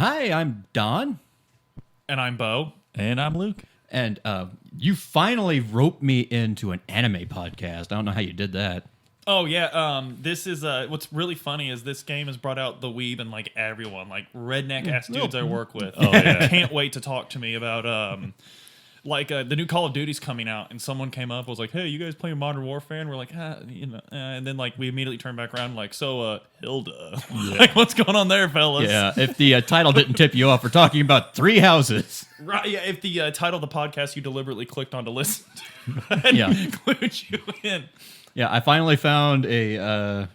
Hi, I'm Don. And I'm Bo. And I'm Luke. And you finally roped me into an anime podcast. I don't know how you did that. Oh yeah, this is what's really funny is this game has brought out the weeb and like everyone, like redneck ass dudes I work with. Oh yeah. Can't wait to talk to me about the new Call of Duty's coming out, and someone came up was like, "Hey, you guys playing Modern Warfare?" And we're like, and then like we immediately turned back around like, "So, Hilda, like what's going on there, fellas?" Yeah, if the title didn't tip you off, we're talking about Three Houses. Right. Yeah. If the title of the podcast you deliberately clicked on to listen to, Yeah. clued you in. Yeah, I finally found a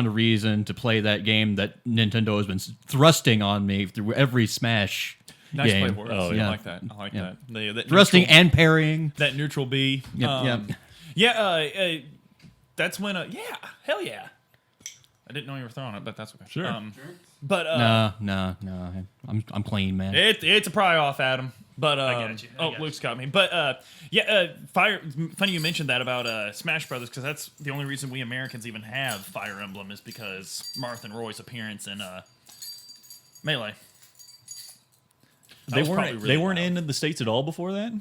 reason to play that game that Nintendo has been thrusting on me through every Smash Nice game. play words. Oh, I yeah. like that. I like that. That Thrusting neutral- and parrying. that neutral B. Yep. That's when. Hell yeah. I didn't know you were throwing it, but that's okay. Sure. But No. I'm clean, man. it's a pry off, Adam. But I got you. Luke's got me. But Fire. Funny you mentioned that about Smash Brothers, because that's the only reason we Americans even have Fire Emblem is because Marth and Roy's appearance in Melee. They weren't in the States at all before that?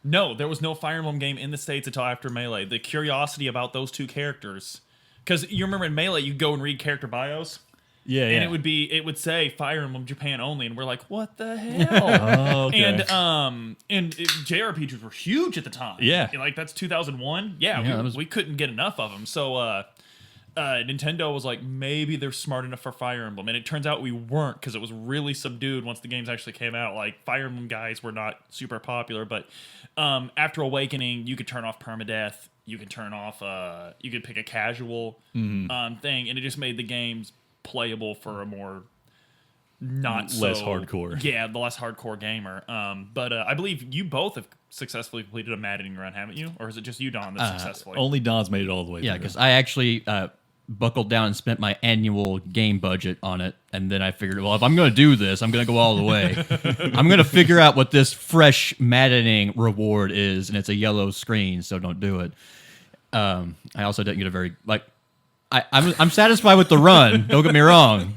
No, there was no Fire Emblem game in the States until after Melee. The curiosity about those two characters, because you remember in Melee, you go and read character bios. Yeah, And it would say Fire Emblem Japan only, and we're like, what the hell? Oh, okay. And JRPGs were huge at the time. Yeah. Like that's 2001. Yeah, that was- we couldn't get enough of them. So Nintendo was like, maybe they're smart enough for Fire Emblem, and it turns out we weren't, because it was really subdued once the games actually came out. Like Fire Emblem guys were not super popular, but after Awakening, you could turn off permadeath. You could turn off. You could pick a casual thing, and it just made the games playable for a more less hardcore. Yeah, the less hardcore gamer. But I believe you both have successfully completed a maddening run, haven't you? Or is it just you, Don, that successfully? Only Don's made it all the way Yeah, through. because I actually buckled down and spent my annual game budget on it, and then I figured, well, if I'm going to do this, I'm going to go all the way. I'm going to figure out what this fresh, maddening reward is, and it's a yellow screen, so don't do it. I also didn't get a very I'm satisfied with the run. Don't get me wrong,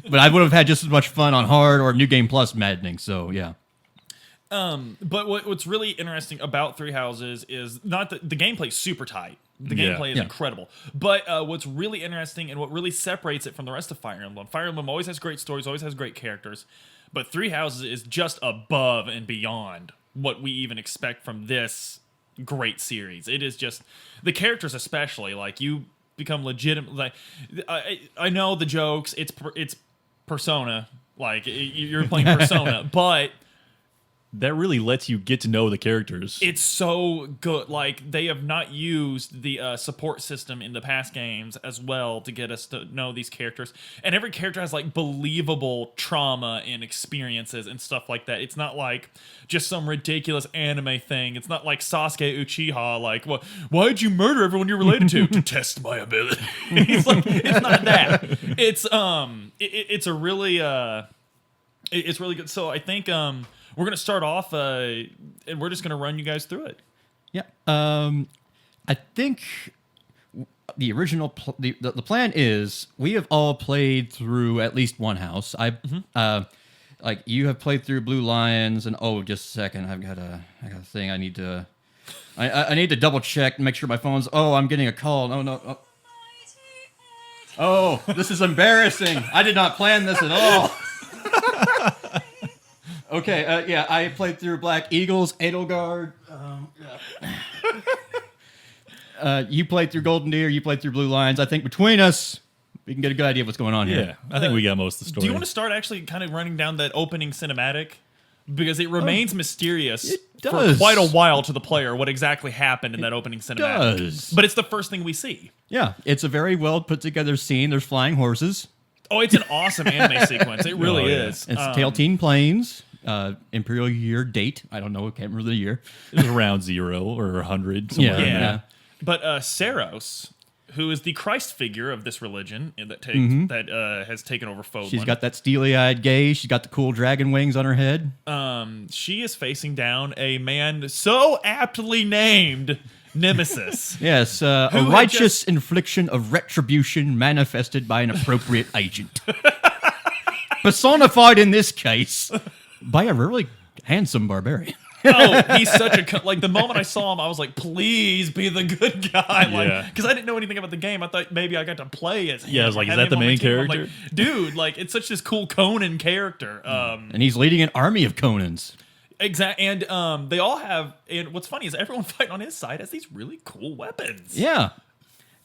but I would have had just as much fun on hard or New Game Plus maddening. So yeah. But what's really interesting about Three Houses is not that the gameplay's super tight. The Yeah. gameplay is Yeah. incredible. But what's really interesting and what really separates it from the rest of Fire Emblem always has great stories, always has great characters. But Three Houses is just above and beyond what we even expect from this great series. It is just the characters, especially like you become legitimate. Like I know the jokes. It's Persona. Like you're playing Persona, but that really lets you get to know the characters. it's so good. Like they have not used the support system in the past games as well to get us to know these characters. And every character has like believable trauma and experiences and stuff like that. It's not like just some ridiculous anime thing. It's not like Sasuke Uchiha. Like, well, why'd you murder everyone you're related to test my ability? It's like it's not that. It's it's a really it's really good. So I think we're going to start off, and we're just going to run you guys through it. Yeah. I think the original the plan is we have all played through at least one house. Like you have played through Blue Lions, and just a second, I got a thing I need to I need to double check and make sure my phone's. Oh, I'm getting a call. No. Oh, this is embarrassing. I did not plan this at all. Okay, I played through Black Eagles, Edelgard. You played through Golden Deer, you played through Blue Lions. I think between us, we can get a good idea of what's going on yeah, here. I think we got most of the story. Do you want to start actually kind of running down that opening cinematic? Because it remains mysterious it for does. quite a while to the player what exactly happened in that opening cinematic. does. But it's the first thing we see. Yeah, it's a very well put together scene. There's flying horses. Oh, it's an awesome anime sequence. It really Oh, yeah. is. It's Tailteen Plains, Imperial Year date. I don't know, I can't remember the year. It was around 0 or 100. Somewhere Yeah. in there. Yeah. But Saros, who is the Christ figure of this religion that has taken over Fodlan. She's got that steely-eyed gaze. She's got the cool dragon wings on her head. She is facing down a man so aptly named Nemesis. Yes, a had righteous infliction of retribution manifested by an appropriate agent. personified in this case by a really handsome barbarian. Oh, he's such a like. The moment I saw him, I was like, "Please be the good guy," like because I didn't know anything about the game. I thought maybe I got to play as him. Yeah, I was like, had is that the him on main my team. I'm character? like, dude, like it's such this cool Conan character. And he's leading an army of Conans. Exactly, and they all have. And what's funny is everyone fighting on his side has these really cool weapons. Yeah.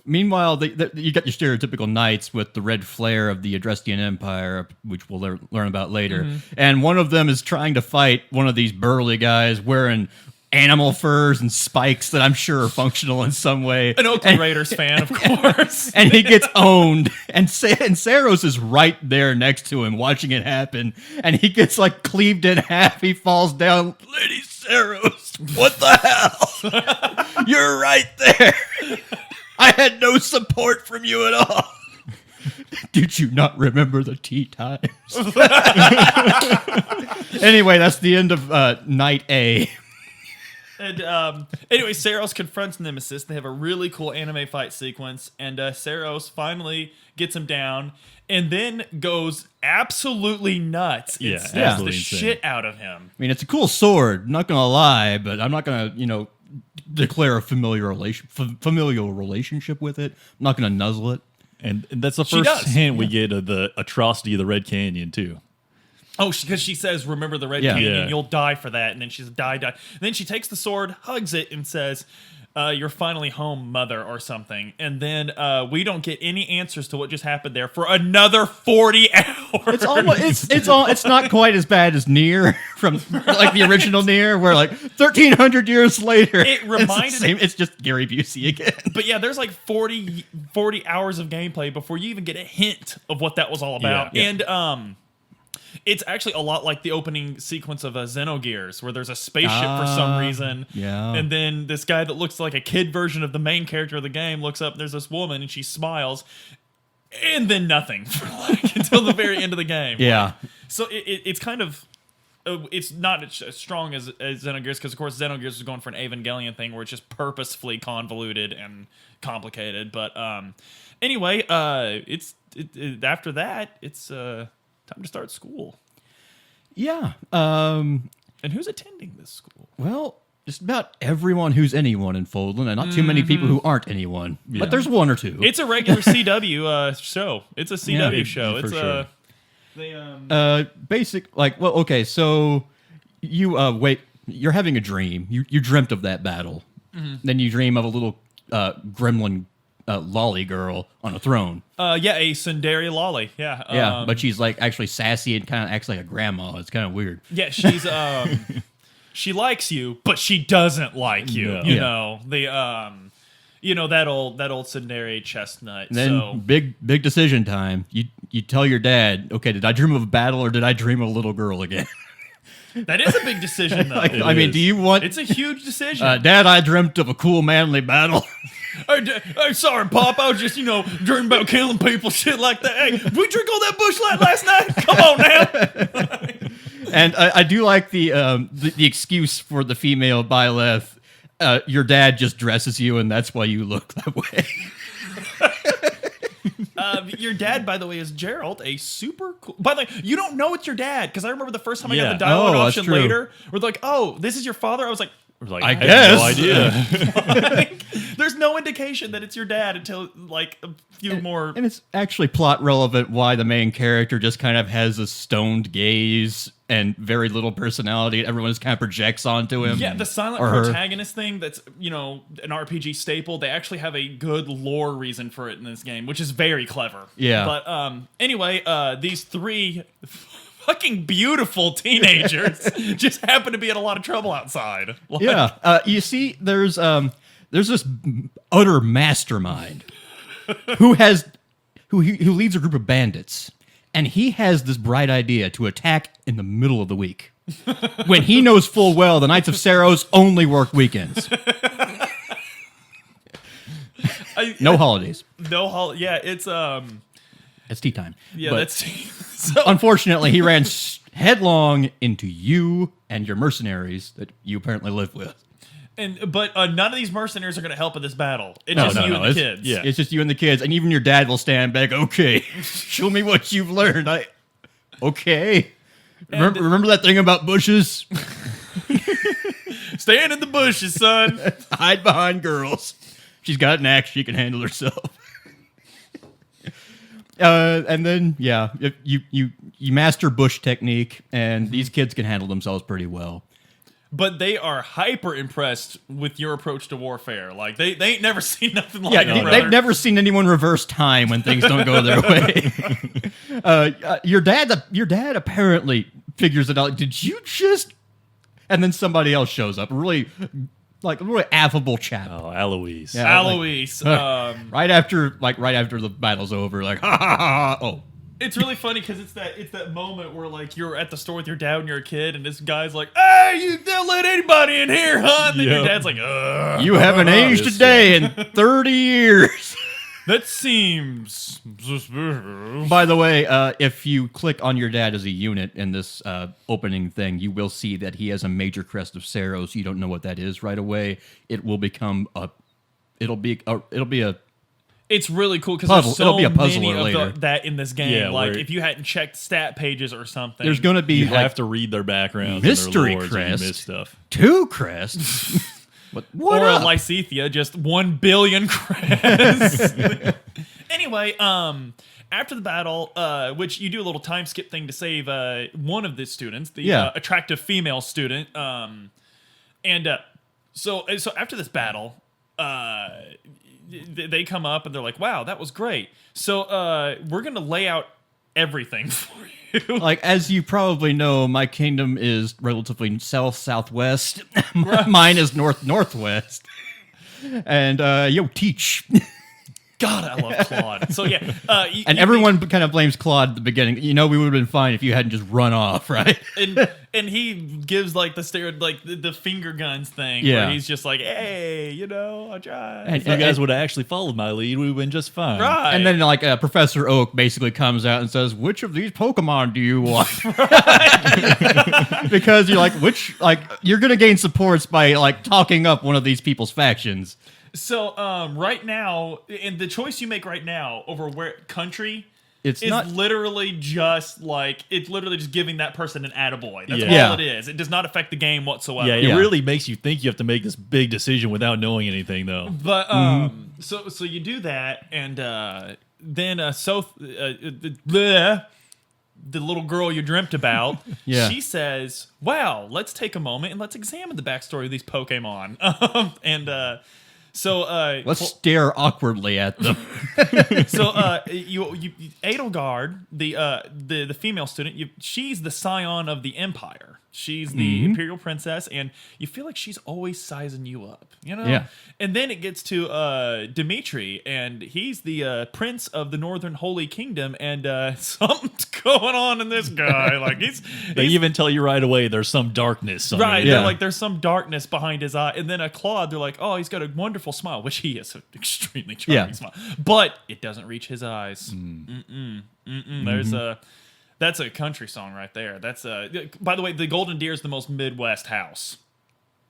Meanwhile, you got your stereotypical knights with the red flare of the Adrestian Empire, which we'll learn about later. And one of them is trying to fight one of these burly guys wearing animal furs and spikes that I'm sure are functional in some way. An Oakland Raiders fan, of course. And he gets owned. And Saros is right there next to him watching it happen. And he gets like cleaved in half. He falls down. Lady Saros, what the hell? You're right there. I had no support from you at all. Did you not remember the tea times? Anyway, that's the end of Night A. And anyway, Saros confronts Nemesis. They have a really cool anime fight sequence, and Saros finally gets him down, and then goes absolutely nuts. Yeah, It absolutely stabs the insane. shit out of him. I mean, it's a cool sword, not gonna lie, but I'm not gonna, declare a familial relationship with it. I'm not gonna nuzzle it. And that's the She first does. hint we get of the atrocity of the Red Canyon, too. Oh, because she says, "Remember the Red Yeah. Canyon? Yeah. You'll die for that." And then she's die. And then she takes the sword, hugs it, and says, "You're finally home, mother," or something. And then we don't get any answers to what just happened there for another 40 hours. It's not quite as bad as Nier from like the original Nier, where like 1,300 years later, It reminded- it's, the same, it's just Gary Busey again. But yeah, there's like 40 hours of gameplay before you even get a hint of what that was all about. Yeah. And it's actually a lot like the opening sequence of Xenogears, where there's a spaceship for some reason. Yeah. And then this guy that looks like a kid version of the main character of the game looks up, and there's this woman, and she smiles. And then nothing for like until the very end of the game. Yeah. So it's kind of... it's not as strong as Xenogears, because of course Xenogears is going for an Evangelion thing where it's just purposefully convoluted and complicated. But anyway, after that, it's time to start school. Yeah. And who's attending this school? Well, just about everyone who's anyone in Foldland, and not too many people who aren't anyone. Yeah. But there's one or two. It's a regular CW show. It's a CW Yeah, show. for It's sure. okay, so you wait, you're having a dream. You dreamt of that battle. Then you dream of a little gremlin lolly girl on a throne. a Sundari Lolly. Yeah. Yeah, but she's like actually sassy and kind of acts like a grandma. It's kind of weird. Yeah, she's she likes you, but she doesn't like you. No. You Yeah. know that old Sundari chestnut. And then So big decision time. You tell your dad, okay, did I dream of a battle or did I dream of a little girl again? that is a big decision, though. I mean, is. do you want? It's a huge decision. Dad, I dreamt of a cool manly battle. Hey, sorry, Pop. I was just, dreaming about killing people, shit like that. Hey, did we drink all that Busch Light last night? Come on now. And I do like the excuse for the female Byleth. Your dad just dresses you, and that's why you look that way. Your dad, by the way, is Gerald, a super cool... By the way, you don't know it's your dad, because I remember the first time I got Yeah. the dialogue Oh, that's option true. later, where they're like, oh, this is your father? I was like, Like, I had guess. no idea. like, there's no indication that it's your dad until, like, a few more... And it's actually plot relevant why the main character just kind of has a stoned gaze and very little personality. Everyone just kind of projects onto him. Yeah, the silent or her. protagonist thing that's, an RPG staple, they actually have a good lore reason for it in this game, which is very clever. Yeah. But anyway, these three fucking beautiful teenagers just happen to be in a lot of trouble outside. Like, Yeah. You see, there's this utter mastermind who leads a group of bandits. And he has this bright idea to attack in the middle of the week, when he knows full well the Knights of Saros only work weekends. No holidays. Yeah, it's It's tea time. yeah, But that's so unfortunately, he ran headlong into you and your mercenaries that you apparently live with. but none of these mercenaries are going to help in this battle. It's just you and the it's, kids. yeah. It's just you and the kids, and even your dad will stand back. Okay, show me what you've learned. Okay. And- Remember that thing about bushes? Stand in the bushes, son. Hide behind girls. She's got an axe. She can handle herself. And then, yeah, you master bush technique, and these kids can handle themselves pretty well. But they are hyper impressed with your approach to warfare. Like they ain't never seen nothing like Yeah, it. they've brother. never seen anyone reverse time when things don't go their way. Your dad apparently figures it out. Did you just? And then somebody else shows up. Really affable chap. Oh, Eloise. Yeah. Alois. Right after the battle's over, like ha ha ha. Oh, It's really funny because it's that moment where like you're at the store with your dad when you're a kid, and this guy's like, "Hey, they'll let anybody in here, huh?" And then your Yep. dad's like, "Ugh, you haven't aged Yes, a day in 30 years. that seems suspicious." By the way, if you click on your dad as a unit in this opening thing, you will see that he has a major crest of Saros. You don't know what that is right away. It will become a. It'll be a. It's really cool because Puzzle. there's so It'll be a puzzler many of later. that in this game. Yeah, like where- if you hadn't checked stat pages or something, There's going to be You like have to read their backgrounds, Mystery and their lores, and crest. you miss stuff. 2 crests. What or a up? Lysithea, just 1 billion crests. Anyway, after the battle, which you do a little time skip thing to save one of the students, the Yeah. attractive female student, so after this battle, they come up and they're like, "Wow, that was great." So we're gonna lay out everything for you. Like, as you probably know, my kingdom is relatively southwest. Mine is northwest. And teach. God, I love Claude. So yeah, And everyone kind of blames Claude at the beginning. You know, we would have been fine if you hadn't just run off, right? and he gives like the finger guns thing. Yeah. Where he's just like, "Hey, I tried." And, If you guys would have actually followed my lead, we would have been just fine. Right. and then Professor Oak basically comes out and says, "Which of these Pokemon do you want?" Because you're you're gonna gain supports by talking up one of these people's factions. So right now, and the choice you make right now over where country It's is not. literally just giving that person an attaboy. That's Yeah. all it is. It does not affect the game whatsoever. Yeah, it Yeah. really makes you think you have to make this big decision without knowing anything, though. But so you do that, and then the little girl you dreamt about, Yeah. she says, "Wow, let's take a moment and let's examine the backstory of these Pokemon." Let's stare awkwardly at them. you Edelgard, the female student, she's the scion of the Empire. She's the imperial princess, and you feel like she's always sizing you up, Yeah. And then it gets to Dimitri, and he's the prince of the Northern Holy Kingdom, and something's going on in this guy. Like They even tell you right away there's some darkness. right. Under it. Yeah. They're like, there's some darkness behind his eye, and then a Claude, they're like, oh, he's got a wonderful smile, which he is an extremely charming Yeah. smile, but it doesn't reach his eyes. There's that's a country song right there. That's by the way, the Golden Deer is the most Midwest house.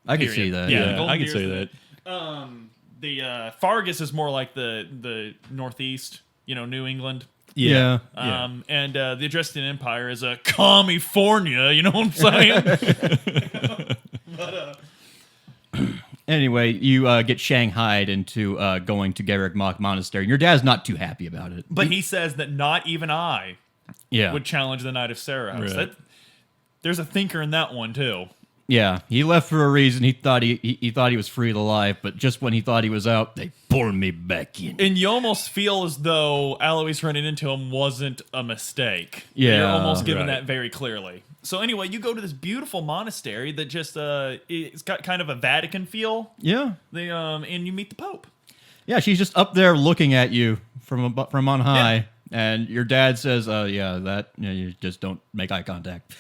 I can Period. see that. Yeah. Yeah, Golden I can Deer's say the- that. The Fargus is more like the Northeast, New England. Yeah. And the Adrestian Empire is a California. You know what I'm saying? Anyway, you get shanghaied into going to Garrick Mach Monastery, and your dad's not too happy about it. But he says that not even I Yeah. would challenge the Knight of Saros. Right. There's a thinker in that one too. Yeah, he left for a reason. He thought he thought he was free to life, but just when he thought he was out, they pulled me back in. And you almost feel as though Alois running into him wasn't a mistake. Yeah, You're almost given right. that very clearly. So anyway, you go to this beautiful monastery that just it's got kind of a Vatican feel. Yeah, And you meet the Pope. yeah. She's just up there looking at you from on high, and your dad says, you just don't make eye contact."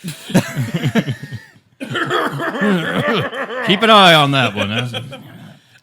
Keep an eye on that one.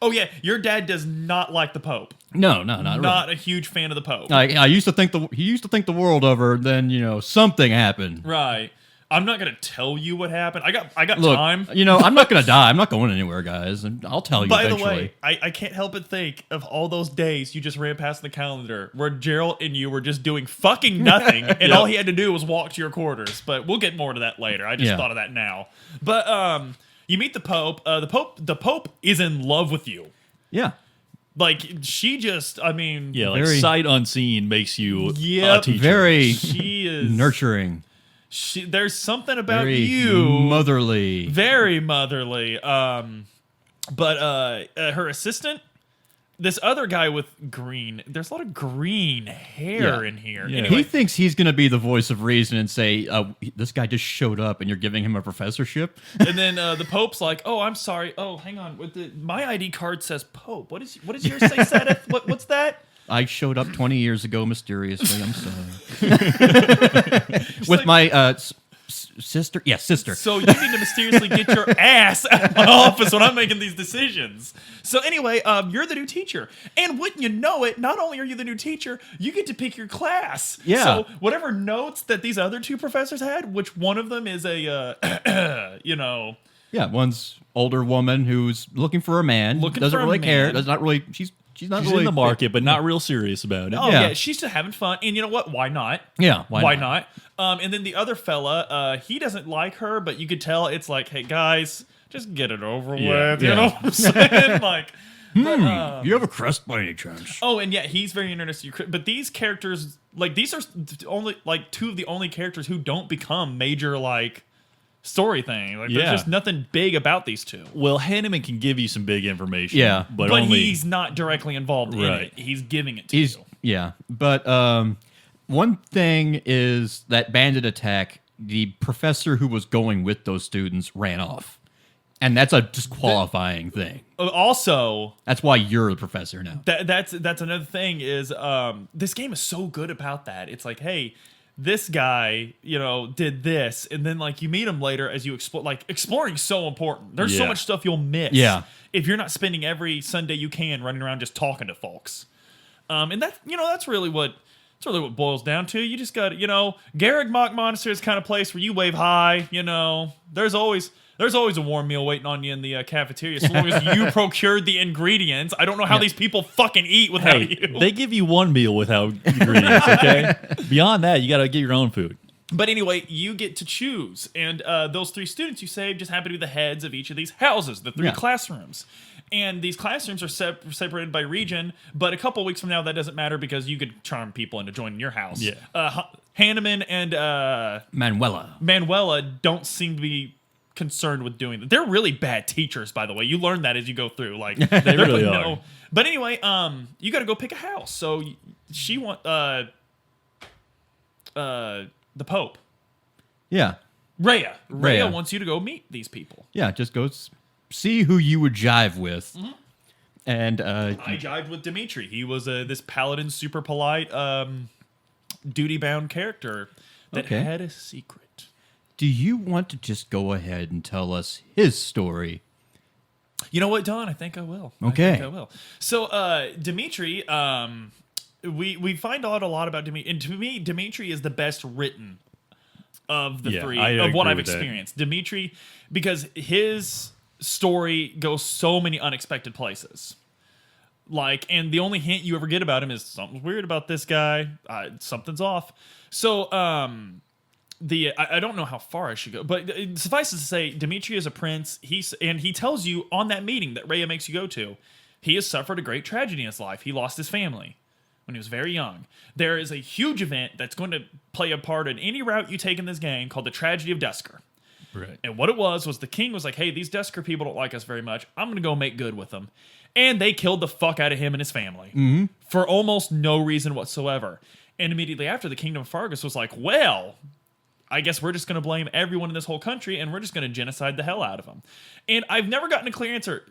Oh yeah, your dad does not like the Pope. No, not really. Not a huge fan of the Pope. I used to think he used to think the world of her. Then something happened. Right. I'm not gonna tell you what happened. I got Look, time. I'm not gonna die. I'm not going anywhere, guys, and I'll tell you By eventually. the way, I can't help but think of all those days you just ran past the calendar where Gerald and you were just doing fucking nothing, and all he had to do was walk to your quarters. But we'll get more to that later. I just thought of that now. But you meet the Pope. The Pope is in love with you. Yeah. Like, she just, I mean... Yeah, like Very- sight unseen makes you a Yep. teacher. Very She is... nurturing. There's something about Very you... motherly. Very motherly. But her assistant... This other guy with green... There's a lot of green hair in here. Yeah. Anyway, He thinks he's going to be the voice of reason and say, this guy just showed up and you're giving him a professorship? and then the Pope's like, "Oh, I'm sorry. Oh, hang on. My ID card says Pope. What does yours say, Seth? What's that?" I showed up 20 years ago mysteriously. I'm sorry. With my sister. Yeah, sister. So you need to mysteriously get your ass out of my office when I'm making these decisions. So anyway, you're the new teacher. And wouldn't you know it, not only are you the new teacher, you get to pick your class. Yeah. So whatever notes that these other two professors had, which one of them is a, Yeah, one's older woman who's looking for a man. Looking doesn't for a really care. man. Does not really. She's not She's really in the market, but not real serious about it. oh Yeah. yeah, she's just having fun. And you know what? Why not? Yeah, Why not? And then the other fella, he doesn't like her, but you could tell it's like, hey guys, just get it over Yeah. with. You know what I'm saying? Like, but, you have a crest by any chance? oh, and yeah, he's very interesting. But these characters, like, these are only like two of the only characters who don't become major like story thing. Like, there's Yeah. just nothing big about these two. Well, Hanneman can give you some big information. Yeah. but But only he's not directly involved in Right. it. He's giving it to He's you. yeah, but one thing is that bandit attack. The professor who was going with those students ran off, and that's a disqualifying thing. Also, That's why you're the professor now. that's another thing is this game is so good about that. It's like, hey, this guy, did this, and then like you meet him later as you explore. Like, exploring's so important. There's so Yeah. much stuff you'll miss. Yeah. If you're not spending every Sunday you can running around just talking to folks. And that's really what it boils down to. You just got Garreg Mach Monastery is the kind of place where you wave high. There's always a warm meal waiting on you in the cafeteria, so long as you procured the ingredients. I don't know how these people fucking eat without Hey, you. they give you one meal without ingredients, okay? Beyond that, you got to get your own food. But anyway, you get to choose, and those three students you saved just happen to be the heads of each of these houses, the three Yeah. classrooms. And these classrooms are separated by region, but a couple weeks from now, that doesn't matter because you could charm people into joining your house. Yeah. Hanneman and Manuela don't seem to be concerned with doing that. They're really bad teachers, by the way. You learn that as you go through. Like, They really are. But anyway, you got to go pick a house. So she the Pope. Yeah, Rhea Rhea. wants you to go meet these people. yeah. Just go see who you would jive with, and I jived with Dimitri. He was this paladin, super polite, duty-bound character that Okay. had a secret. do you want to just go ahead and tell us his story? You know what, Don? I think I will. Okay. I think I will. So, Dimitri, we find out a lot about Dimitri. And to me, Dimitri is the best written of the Yeah, three, I of what agree I've with that. experienced. Dimitri, because his story goes so many unexpected places. Like, and the only hint you ever get about him is something's weird about this guy. Something's off. So, I don't know how far I should go, but it suffices to say, Dimitri is a prince. He tells you on that meeting that Rhea makes you go to, he has suffered a great tragedy in his life. He lost his family when he was very young. There is a huge event that's going to play a part in any route you take in this game called the Tragedy of Dusker. Right. And what it was the king was like, hey, these Dusker people don't like us very much. I'm going to go make good with them. And they killed the fuck out of him and his family for almost no reason whatsoever. And immediately after, the Kingdom of Fargus was like, well, I guess we're just going to blame everyone in this whole country and we're just going to genocide the hell out of them. And I've never gotten a clear answer.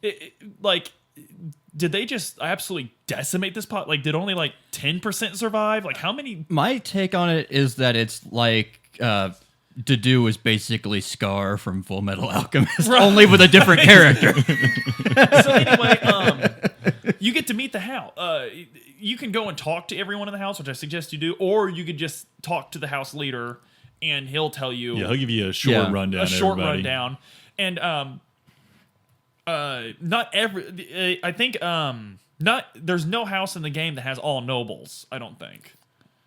Did they just absolutely decimate this pot? Like, did only 10% survive? Like, how many? My take on it is that it's like Dedue is basically Scar from Full Metal Alchemist, only with a different character. So anyway, you get to meet the house. You can go and talk to everyone in the house, which I suggest you do, or you could just talk to the house leader and he'll tell you. Yeah, he'll give you a short rundown. A short everybody. rundown, and not every. I think not. There's no house in the game that has all nobles. I don't think.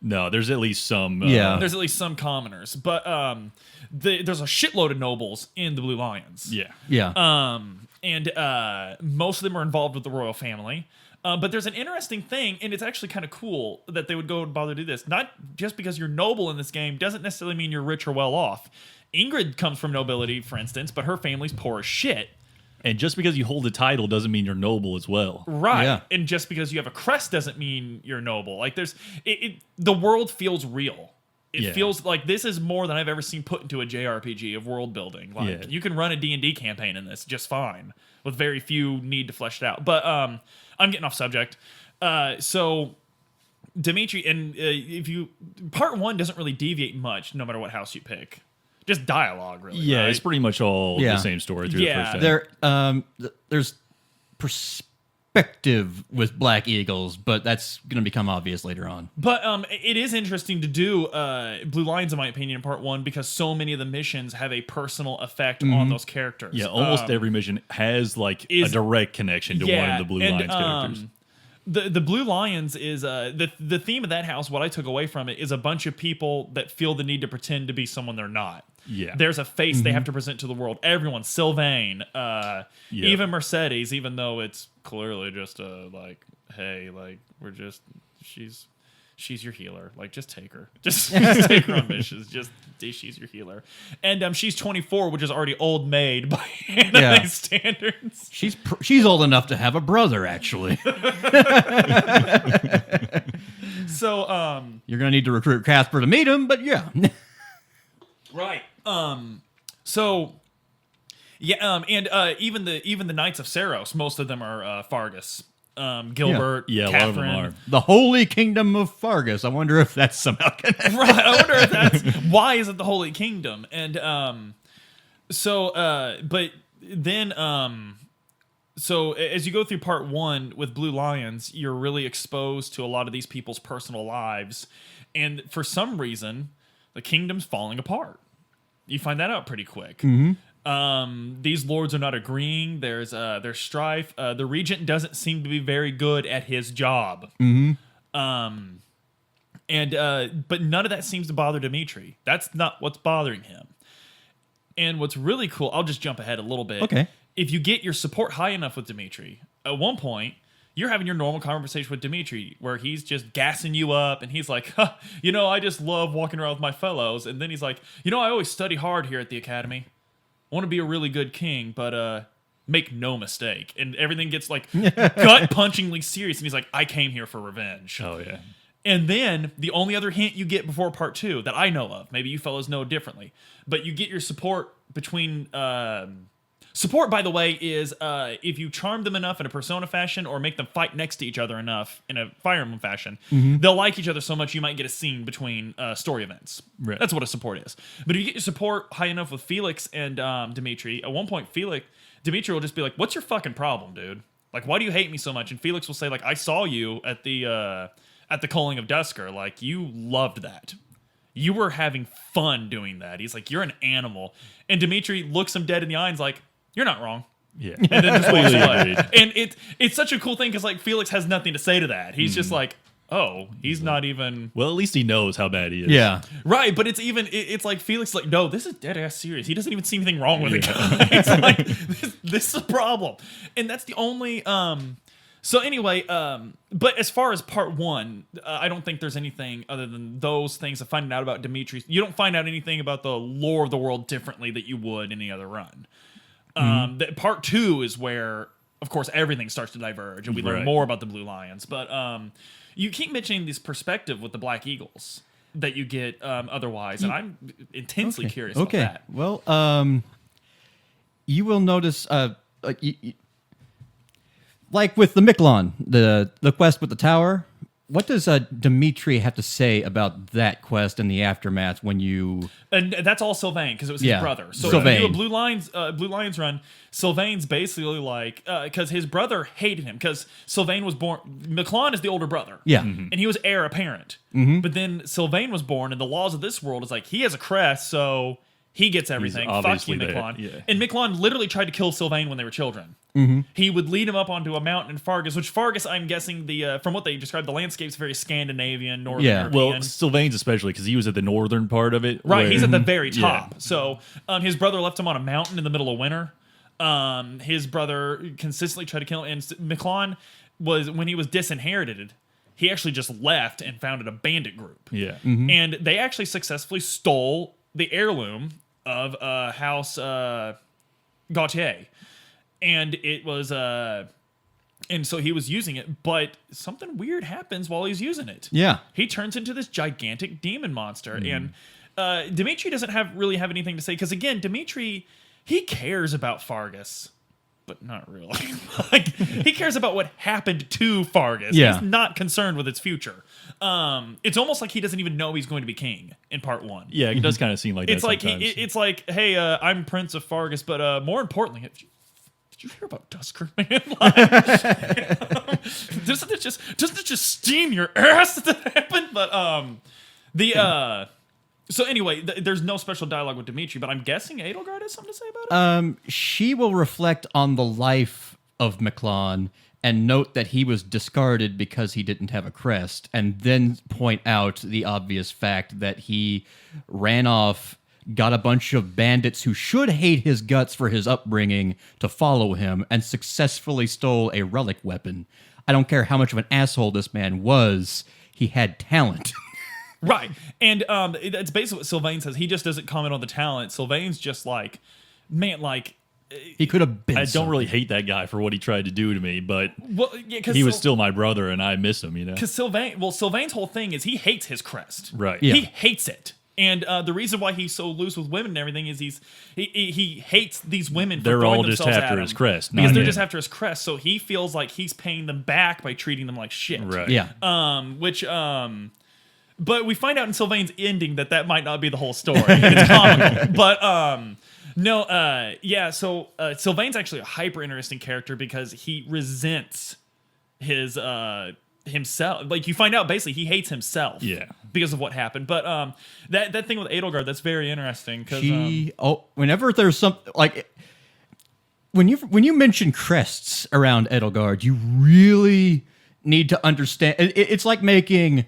No, there's at least some. There's at least some commoners, but there's a shitload of nobles in the Blue Lions. Yeah. Yeah. And most of them are involved with the royal family. But there's an interesting thing, and it's actually kind of cool that they would go and bother to do this. Not just because you're noble in this game doesn't necessarily mean you're rich or well off. Ingrid comes from nobility, for instance, but her family's poor as shit. And just because you hold a title doesn't mean you're noble as well. Right. Yeah. And just because you have a crest doesn't mean you're noble. Like the world feels real. It feels like this is more than I've ever seen put into a JRPG of world building. Like you can run a D&D campaign in this just fine with very few need to flesh it out. But I'm getting off subject. So Dimitri, and if you part 1 doesn't really deviate much no matter what house you pick. Just dialogue, really. Yeah, right? it's pretty much all the same story through the first game. There's perspective with Black Eagles, but that's going to become obvious later on. But it is interesting to do Blue Lions, in my opinion, in part 1, because so many of the missions have a personal effect on those characters. Yeah, almost every mission has like a direct connection to one of the Blue Lions characters. The Blue Lions is the theme of that house. What I took away from it is a bunch of people that feel the need to pretend to be someone they're not. Yeah, there's a face they have to present to the world. Everyone, Sylvain, even Mercedes, even though it's clearly just like, hey, like we're just she's your healer. Like, just take her. Just take her on missions. Just she's your healer. And she's 24, which is already old maid by anime standards. She's old enough to have a brother, actually. So you're gonna need to recruit Casper to meet him, but yeah. Right. So yeah, and even the Knights of Saros, most of them are Fargus. Gilbert, yeah, a Catherine. lot of them are. The Holy Kingdom of Fargus. I wonder if that's somehow connected. Right. I wonder if that's why is it the Holy Kingdom? And but then so as you go through part 1 with Blue Lions, you're really exposed to a lot of these people's personal lives, and for some reason, the kingdom's falling apart. You find that out pretty quick. These lords are not agreeing. There's strife. The regent doesn't seem to be very good at his job. But none of that seems to bother Dimitri. That's not what's bothering him. And what's really cool, I'll just jump ahead a little bit. Okay. If you get your support high enough with Dimitri, at one point, you're having your normal conversation with Dimitri where he's just gassing you up and he's like, huh, I just love walking around with my fellows. And then he's like, I always study hard here at the academy. I want to be a really good king, but make no mistake. And everything gets like gut-punchingly serious. And he's like, I came here for revenge. Oh, yeah. And then the only other hint you get before part 2 that I know of, maybe you fellows know differently, but you get your support between... support, by the way, is if you charm them enough in a Persona fashion or make them fight next to each other enough in a Fire Emblem fashion, they'll like each other so much you might get a scene between story events. Right. That's what a support is. But if you get your support high enough with Felix and Dimitri, at one point Dimitri will just be like, what's your fucking problem, dude? Like, why do you hate me so much? And Felix will say, like, I saw you at the Culling of Dusker. Like, you loved that. You were having fun doing that. He's like, you're an animal. And Dimitri looks him dead in the eye and is like, you're not wrong. Yeah. And then just walks away. And it's such a cool thing because like Felix has nothing to say to that. He's just like, oh, he's not even Well, at least he knows how bad he is. Yeah. right. But it's like Felix is like, no, this is dead ass serious. He doesn't even see anything wrong with it. It's like this is a problem, and that's the only. So anyway, but as far as part 1, I don't think there's anything other than those things of finding out about Dimitri. You don't find out anything about the lore of the world differently that you would any other run. Part 2 is where, of course, everything starts to diverge, and we learn more about the Blue Lions. But you keep mentioning this perspective with the Black Eagles that you get otherwise, and I'm intensely curious about that. Well, you will notice, like with the Miklon, the quest with the tower, what does Dimitri have to say about that quest and the aftermath when you? And that's all Sylvain because it was his brother. So Sylvain. if you do a Blue Lions run, Sylvain's basically like because his brother hated him because Sylvain was born. McClellan is the older brother. Yeah, and he was heir apparent. But then Sylvain was born, and the laws of this world is like he has a crest, so he gets everything. Fuck you, McClellan. Yeah. And McClellan literally tried to kill Sylvain when they were children. He would lead him up onto a mountain in Fargus, which Fargus, I'm guessing from what they described, the landscape's very Scandinavian, Northern European. Well, Sylvain's especially because he was at the northern part of it. Right, he's at the very top. So his brother left him on a mountain in the middle of winter. His brother consistently tried to kill him. And McClellan when he was disinherited, he actually just left and founded a bandit group. Yeah. And they actually successfully stole the heirloom of House Gautier. And it was and so he was using it, but something weird happens while he's using it. Yeah. He turns into this gigantic demon monster. And Dimitri doesn't really have anything to say because again, Dimitri, he cares about Fargus, but not really. Like he cares about what happened to Fargus. Yeah. He's not concerned with its future. It's almost like he doesn't even know he's going to be king in part 1. Yeah, it does kind of seem like It's that like sometimes. it's like, hey, I'm Prince of Fargus, but more importantly, did you hear about Dusker, man? Like, doesn't it just steam your ass that happened? But so anyway, there's no special dialogue with Dimitri, but I'm guessing Edelgard has something to say about it. She will reflect on the life of McClellan and note that he was discarded because he didn't have a crest, and then point out the obvious fact that he ran off, got a bunch of bandits who should hate his guts for his upbringing to follow him, and successfully stole a relic weapon. I don't care how much of an asshole this man was, he had talent. Right. And that's basically what Sylvain says. He just doesn't comment on the talent. Sylvain's just like, man, like... He could have been I don't really hate that guy for what he tried to do to me, but he was still my brother, and I miss him, you know? Because Sylvain's whole thing is he hates his crest. Right. Yeah. He hates it. And the reason why he's so loose with women and everything is he hates these women for They're throwing all just themselves at after him his crest. because they're him. just after his crest. So he feels like he's paying them back by treating them like shit. Right. Yeah. But we find out in Sylvain's ending that might not be the whole story. It's comical. But so Sylvain's actually a hyper interesting character because he resents his himself. Like you find out basically he hates himself. Yeah. Because of what happened. But that thing with Edelgard, that's very interesting because whenever there's something like when you mention crests around Edelgard, you really need to understand. It's like making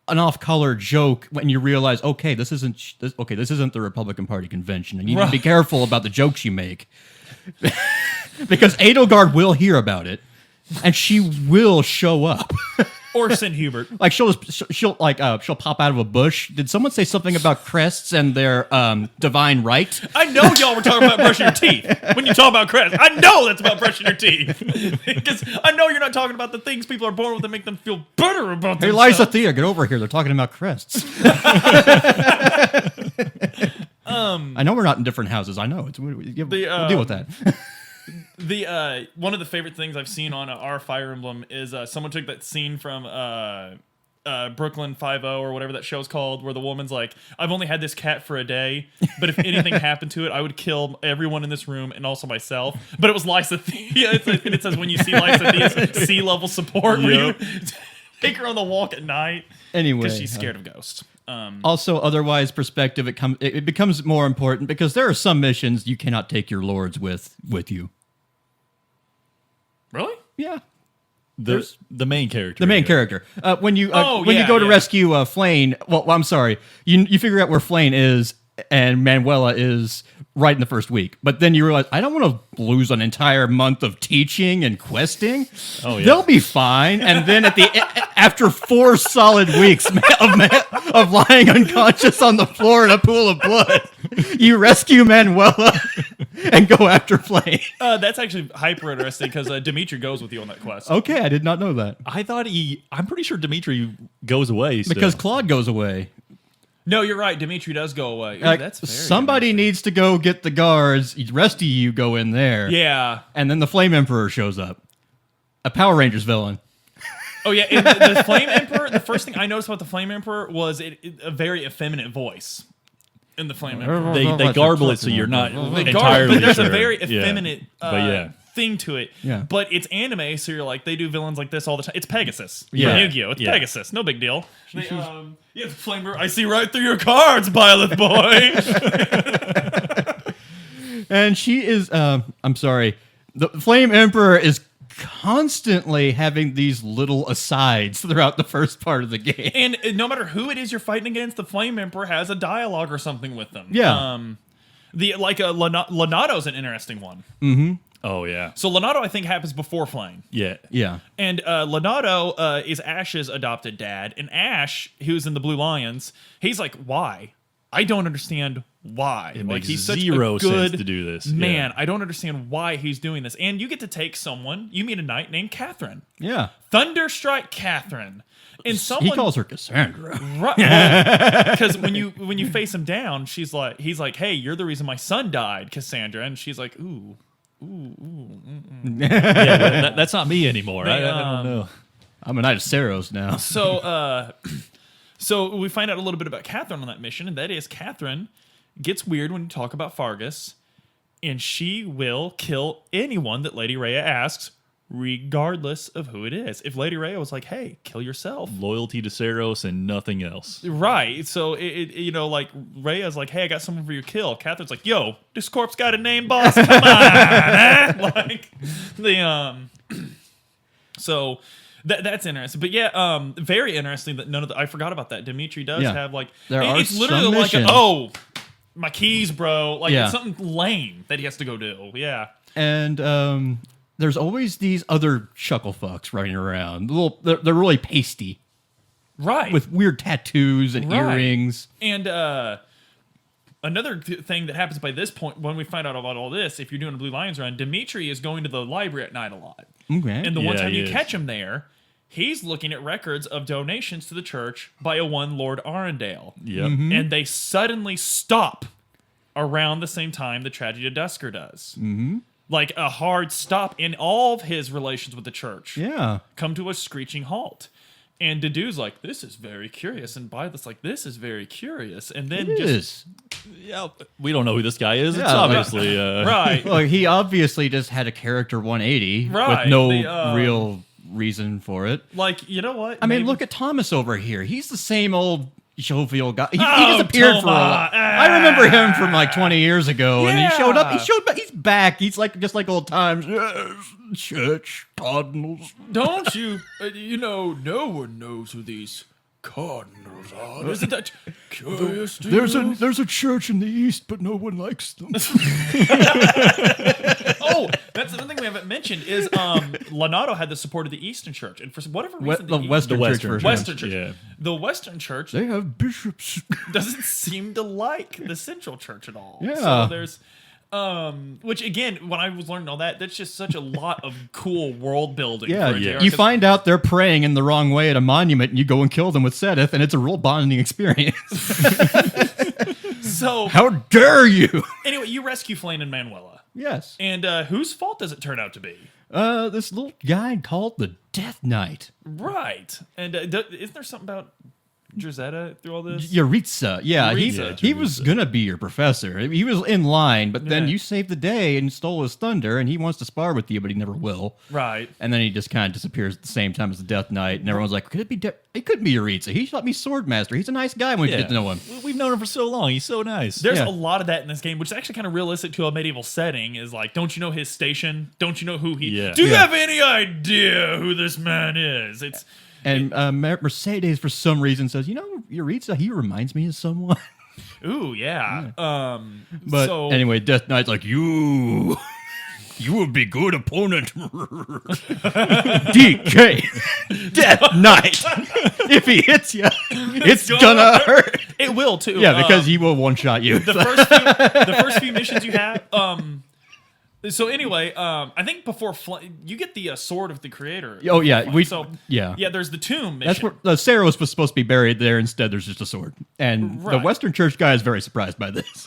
an off-color joke when you realize, okay, this isn't the Republican Party convention, and you need to be careful about the jokes you make because Edelgard will hear about it, and she will show up. Or St. Hubert. Like she'll pop out of a bush. Did someone say something about crests and their divine right? I know y'all were talking about brushing your teeth when you talk about crests. I know that's about brushing your teeth because I know you're not talking about the things people are born with that make them feel better about Hey, themselves. Lysa, get over here. They're talking about crests. I know we're not in different houses. I know we'll deal with that. The one of the favorite things I've seen on our Fire Emblem is someone took that scene from Brooklyn 5-0 or whatever that show's called, where the woman's like, "I've only had this cat for a day, but if anything happened to it, I would kill everyone in this room and also myself." But it was Lysa Thea, and it says when you see Lysa Thea's sea level support, where you take her on the walk at night, Anyway, because she's scared of ghosts. Also, otherwise, perspective it becomes more important because there are some missions you cannot take your lords with you. Really? Yeah. The main character. The main character. When you go to rescue Flayn, well, I'm sorry, you figure out where Flayn is, and Manuela is right in the first week. But then you realize, I don't want to lose an entire month of teaching and questing. Oh, yeah. They'll be fine. And then after 4 solid weeks of lying unconscious on the floor in a pool of blood, you rescue Manuela and go after Flayn. That's actually hyper interesting because Dimitri goes with you on that quest. Okay, I did not know that. I'm pretty sure Dimitri goes away still. Because Claude goes away. No, you're right. Dimitri does go away. Ooh, that's very somebody needs to go get the guards. The rest of you go in there. Yeah. And then the Flame Emperor shows up. A Power Rangers villain. Oh yeah, and the Flame Emperor. The first thing I noticed about the Flame Emperor was a very effeminate voice in the Flame Emperor. They garble it so you're not But entirely there's sure. a very Yeah. effeminate thing to it. Yeah. But it's anime, so you're like, they do villains like this all the time. It's Pegasus. Yeah. From Yu-Gi-Oh! It's Yeah. Pegasus. No big deal. They, yeah, the Flamer, I see right through your cards, Byleth boy. And she is, I'm sorry, the Flame Emperor is constantly having these little asides throughout the first part of the game. And no matter who it is you're fighting against, the Flame Emperor has a dialogue or something with them. Yeah. Lonato's an interesting one. Oh yeah. So Lonato, I think, happens before Flame. Yeah. Yeah. And Lonato is Ash's adopted dad. And Ash, who's in the Blue Lions, he's like, why? I don't understand why. It makes he's such zero a good sense to do this. Man, Yeah. I don't understand why he's doing this. And you get to take someone, you meet a knight named Catherine. Yeah. Thunderstrike Catherine. And someone He calls her Cassandra. right, because when you face him down, he's like, hey, you're the reason my son died, Cassandra. And she's like, ooh. Yeah, that's not me anymore. I don't know. I'm a Knight of Saros now. So we find out a little bit about Catherine on that mission, and that is Catherine gets weird when you talk about Fargus, and she will kill anyone that Lady Rhea asks, regardless of who it is. If Lady Rhea was like, hey, kill yourself. Loyalty to Saros and nothing else. Right. So, like, Rhea's like, hey, I got someone for your kill. Catherine's like, yo, this corpse got a name, boss? Come on, man. Like, so... That's interesting, but yeah, very interesting that I forgot about that. Dimitri does have like it's literally like my keys, bro. Like it's something lame that he has to go do. Yeah, and there's always these other chuckle fucks running around. They're really pasty, right? With weird tattoos and earrings. And another thing that happens by this point, when we find out about all this, if you're doing a Blue Lions run, Dimitri is going to the library at night a lot. Okay, and the one time you catch him there, he's looking at records of donations to the church by a one Lord Arundel. Yep. And they suddenly stop around the same time the tragedy of Dusker does. Like a hard stop in all of his relations with the church. Yeah. Come to a screeching halt. And Dedue's like, this is very curious. And Byleth's like, this is very curious. And then yeah, we don't know who this guy is. Yeah, it's obviously right. Well, he obviously just had a character 180 right. with no real reason for it. Like, you know what? I mean, look at Thomas over here. He's the same old jovial guy. He disappeared for a while. I remember him from like 20 years ago, and he showed up. He's back. He's like just like old times. Church cardinals. Don't you? No one knows who these cardinals are. Isn't that curious? There's a church in the east, but no one likes them. Oh, that's another thing we haven't mentioned is Lonato had the support of the Eastern Church, and for whatever reason, the Western Church. Yeah. The Western Church. They have bishops. Doesn't seem to like the Central Church at all. Yeah. So there's. Which again, when I was learning all that, that's just such a lot of cool world building. Yeah, for a JR, you find out they're praying in the wrong way at a monument, and you go and kill them with Sedith, and it's a real bonding experience. So how dare you? Anyway, you rescue Flane and Manuela. Yes. And whose fault does it turn out to be? This little guy called the Death Knight. Right. And isn't there something about Drazetta through all this? Yaritza. Yeah, Yaritza. he was going to be your professor. He was in line, but then you saved the day and stole his thunder, and he wants to spar with you, but he never will. Right. And then he just kind of disappears at the same time as the Death Knight, and everyone's like, could it be it couldn't be Yaritza. He shot me Swordmaster. He's a nice guy when you get to know him. We've known him for so long. He's so nice. There's a lot of that in this game, which is actually kind of realistic to a medieval setting. Is like, don't you know his station? Don't you know who he? Yeah. Do you have any idea who this man is? It's and Mercedes for some reason says, Yaritza, he reminds me of someone. Ooh, yeah. But anyway, Death Knight's like, you would be good opponent. DK, Death Knight. If he hits you, it's gonna hurt. It will too. Yeah, because he will one shot you. The first few missions you have. So anyway, I think before you get the sword of the creator. Oh yeah, yeah. There's the tomb mission. That's where Saros was supposed to be buried there. Instead, there's just a sword, and the Western Church guy is very surprised by this.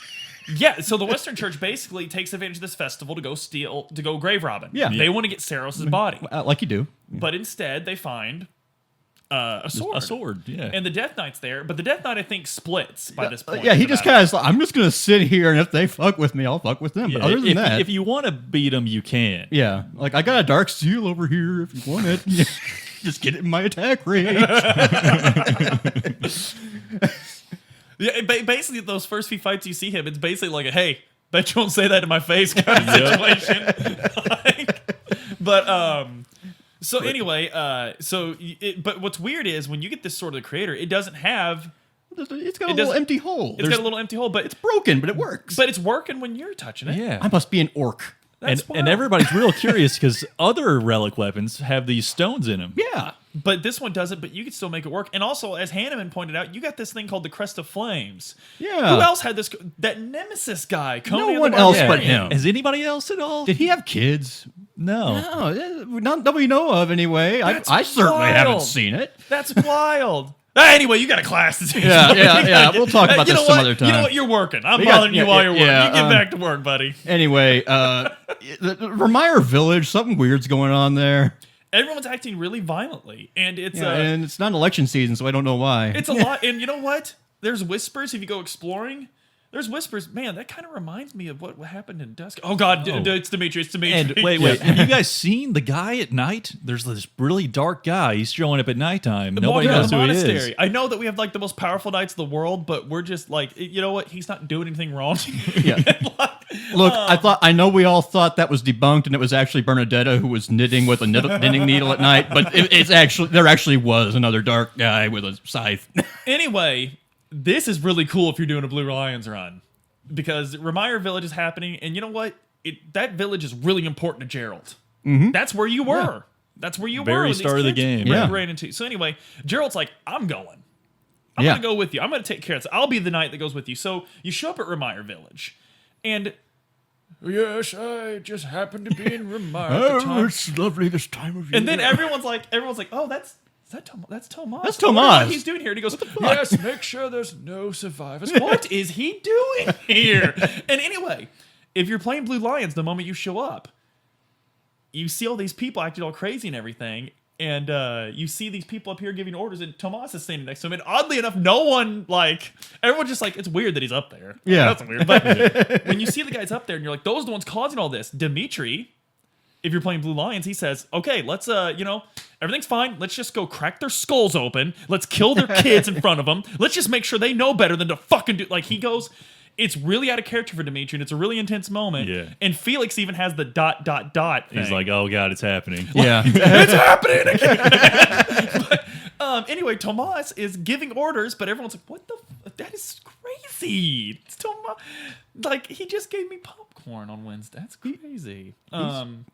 Yeah, so the Western Church basically takes advantage of this festival to go grave robbing. Yeah. They want to get Saros' body. Like you do. But instead, they find a sword. A sword, yeah. And the Death Knight's there, but the Death Knight I think splits by this point. Yeah, he in the just battle. kind of like, I'm just gonna sit here, and if they fuck with me, I'll fuck with them. Yeah, But other than that, if you want to beat him, you can. yeah, like I got a dark seal over here. If you want it, just get it in my attack range. Yeah, basically those first few fights you see him, it's basically like a hey, bet you won't say that in my face kind of situation. So anyway, but what's weird is when you get this Sword of the Creator, it doesn't have. It's got a little empty hole. It's got a little empty hole, but it's broken, but it works. But it's working when you're touching it. Yeah. I must be an orc. That's And wild. everybody's real curious because other relic weapons have these stones in them. Yeah. But this one doesn't, but you can still make it work. And also, as Hanneman pointed out, you got this thing called the Crest of Flames. Yeah. Who else had this? That Nemesis guy. Conan the one else Barbarian. but him. Has anybody else at all? Did he have kids? No. No, not that we know of anyway. That's I certainly wild. haven't seen it. That's wild. Anyway, you got a class to teach. Yeah. We'll talk about You this know some what? other time. You know what? You're working. I'm We got- bothering you while you're working. yeah, You get back to work, buddy. Anyway, the Remire Village, something weird's going on there. Everyone's acting really violently, and it's And it's not election season, so I don't know why. it's a lot. And you know what? There's whispers if you go exploring. There's whispers. Man, that kind of reminds me of what happened in Dusk. Oh God, it's Dimitri. It's Dimitri. And wait, have you guys seen the guy at night? There's this really dark guy. He's showing up at nighttime. Nobody Walking knows the who he monastery. is. I know that we have like the most powerful knights in the world, but we're just like, you know what? He's not doing anything wrong. Yeah. Look, I know we all thought that was debunked, and it was actually Bernadetta who was knitting with a knitting needle at night. But there actually was another dark guy with a scythe. Anyway, this is really cool if you're doing a Blue Lions run. Because Remire Village is happening, and you know what? That village is really important to Gerald. Mm-hmm. That's where you were. Yeah. That's where you were. Very With these start of the kids game. you ran into. So anyway, Gerald's like, I'm going. I'm going to go with you. I'm going to take care of this. I'll be the knight that goes with you. So you show up at Remire Village, and yes, I just happened to be in Remire at the time. It's lovely this time of year. And then everyone's like, oh, that's Tomas. That's I wonder Tomas. what he's doing here. And he goes, yes, make sure there's no survivors. What is he doing here? And anyway, if you're playing Blue Lions, the moment you show up, you see all these people acting all crazy and everything. And you see these people up here giving orders, and Tomas is standing next to him. And oddly enough, no one, everyone's just like, it's weird that he's up there. Yeah. That's weird. But when you see the guys up there and you're like, those are the ones causing all this. Dimitri, if you're playing Blue Lions, he says, okay, let's, everything's fine. Let's just go crack their skulls open. Let's kill their kids in front of them. Let's just make sure they know better than to fucking do. Like, he goes, it's really out of character for Dimitri, and it's a really intense moment. Yeah. And Felix even has the ... thing. He's like, oh God, it's happening. Yeah. It's happening again. But, anyway, Tomas is giving orders, but everyone's like, what the that is crazy. It's Tomas. Like, he just gave me popcorn on Wednesday. That's crazy.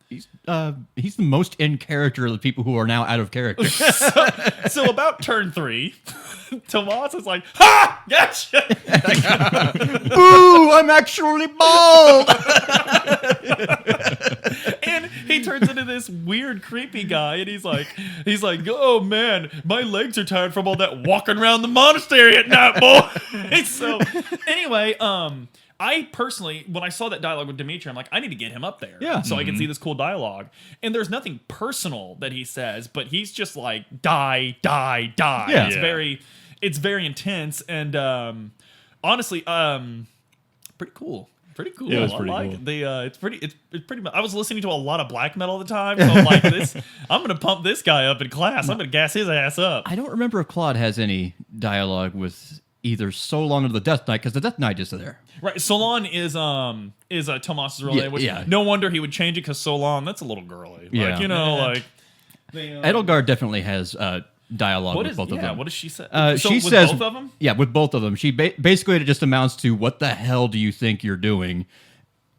He's the most in character of the people who are now out of character. So about turn 3, Tomas is like, ha! Gotcha! Ooh, I'm actually bald. And he turns into this weird, creepy guy, and he's like, oh man, my legs are tired from all that walking around the monastery at night, boy. So anyway, I personally, when I saw that dialogue with Dimitri, I'm like, I need to get him up there, so I can see this cool dialogue. And there's nothing personal that he says, but he's just like, die, die, die. Yeah. It's very intense, and honestly, pretty cool. Pretty cool. Yeah, it was I pretty like cool. it. It's pretty. I was listening to a lot of black metal at the time, so I'm like, I'm gonna pump this guy up in class. I'm gonna gas his ass up. I don't remember if Claude has any dialogue with either Solon or the Death Knight, because the Death Knight is there. Right, Solon is Tomas's real Yeah, name. Which, yeah. No wonder he would change it, because Solon, that's a little girly. Yeah. Like, you know, like Edelgard definitely has dialogue with both of them. What does she say? She with says, both of them? Yeah, with both of them. She basically it just amounts to, what the hell do you think you're doing?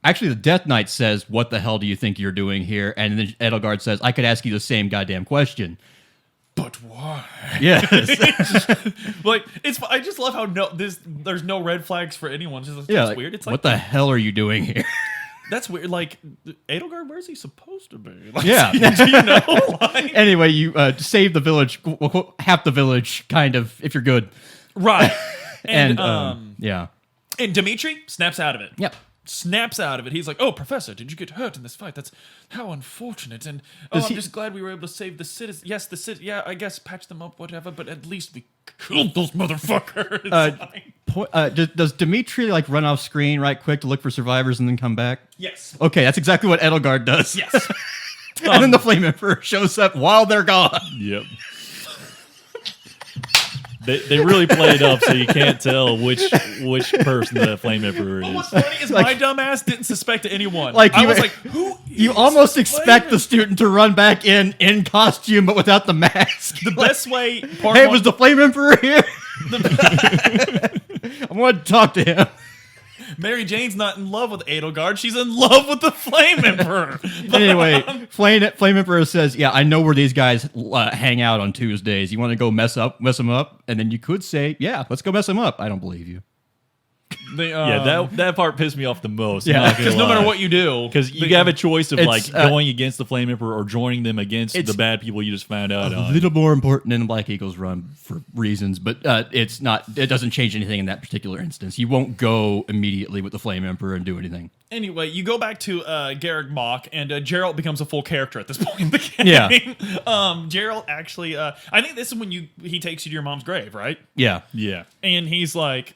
Actually, the Death Knight says, what the hell do you think you're doing here? And then Edelgard says, I could ask you the same goddamn question. But why? Yes. Like, I just love how there's no red flags for anyone. It's just, Yeah, it's weird. It's like, what the hell are you doing here? that's weird. Like, Edelgard, where's he supposed to be? Like, Yeah. do you know? Like, Anyway, you save the village, half the village, kind of, if you're good. right. And, And yeah. and Dimitri snaps out of it. Yep. snaps out of it. He's like, "Oh, Professor, did you get hurt in this fight? That's how unfortunate. And I'm just glad we were able to save the citizens. Yes, the city. Yeah, I guess patch them up, whatever. But at least we killed those motherfuckers." Does Dimitri like run off screen right quick to look for survivors and then come back? Yes. Okay, that's exactly what Edelgard does. Yes. And then the Flame Emperor shows up while they're gone. Yep. They really play it up so you can't tell which person the Flame Emperor But is. what's funny is my dumbass didn't suspect anyone. Like, I was like, who? You is almost the expect the Flame student to run back in costume, but without the mask. The best way. Hey, was the Flame Emperor here? I wanted to talk to him. Mary Jane's not in love with Edelgard. She's in love with the Flame Emperor. Anyway, Flame Emperor says, "Yeah, I know where these guys hang out on Tuesdays. You want to go mess them up?" And then you could say, "Yeah, let's go mess them up." I don't believe you. That part pissed me off the most. Yeah, because no matter what you do, because you have a choice of It's, going against the Flame Emperor or joining them against the bad people you just found out a on. little more important than Black Eagles Run for reasons, but it's not. It doesn't change anything in that particular instance. You won't go immediately with the Flame Emperor and do anything. Anyway, you go back to Garrick Mock, and Geralt becomes a full character at this point in the game. Yeah. Geralt actually, I think this is when he takes you to your mom's grave, right? Yeah. Yeah. And he's like,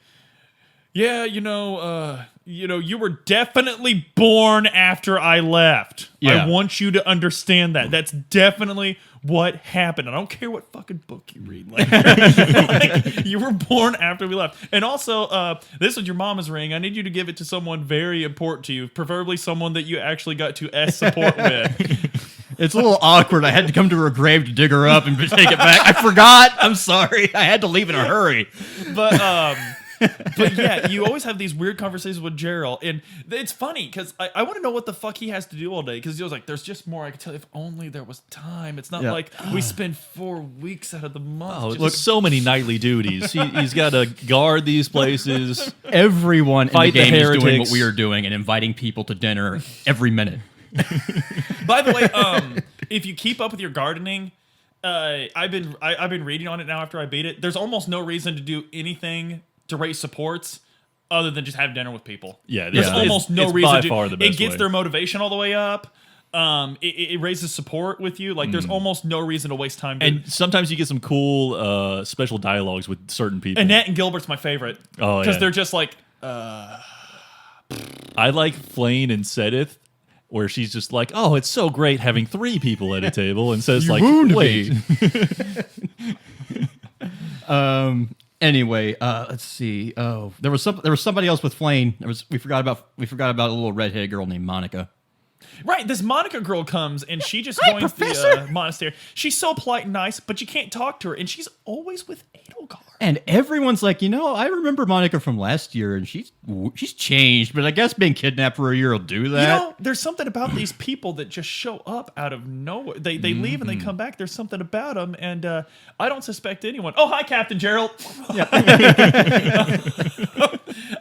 "Yeah, you were definitely born after I left. Yeah. I want you to understand that. That's definitely what happened. I don't care what fucking book you read. Like, you were born after we left. And also, this was your mama's ring. I need you to give it to someone very important to you, preferably someone that you actually got to S support with." It's a little awkward. I had to come to her grave to dig her up and take it back. I forgot. I'm sorry. I had to leave in a hurry. But yeah, you always have these weird conversations with Gerald, and it's funny because I want to know what the fuck he has to do all day, because he was like, "There's just more I could tell you if only there was time. It's not like we spend 4 weeks out of the month." Oh, look, so many nightly duties. He's got to guard these places. Everyone Fight in the the game is doing heretics. what we are doing and inviting people to dinner every minute. By the way, if you keep up with your gardening, I've been reading on it now after I beat it. There's almost no reason to do anything to raise supports other than just have dinner with people. Yeah, there's almost no reason by to. far the best It gets way. their motivation all the way up. It raises support with you. Like, there's almost no reason to waste time. And sometimes you get some cool special dialogues with certain people. Annette and Gilbert's my favorite. Oh, because yeah. they're just like, I like Flane and Sedith, where she's just like, "Oh, it's so great having 3 people at a table," and says, You "Like, wound wait." me. Anyway, let's see. Oh, there was somebody else with Flame. We forgot about a little redheaded girl named Monica. right, this Monica girl comes and she just Hi, joins Professor. the monastery. She's so polite and nice, but you can't talk to her, and she's always with Edelgard. And everyone's like, I remember Monica from last year, and she's changed, but I guess being kidnapped for a year will do that. There's something about these people that just show up out of nowhere. They leave and they come back. There's something about them, and I don't suspect anyone. Oh, hi, Captain Gerald.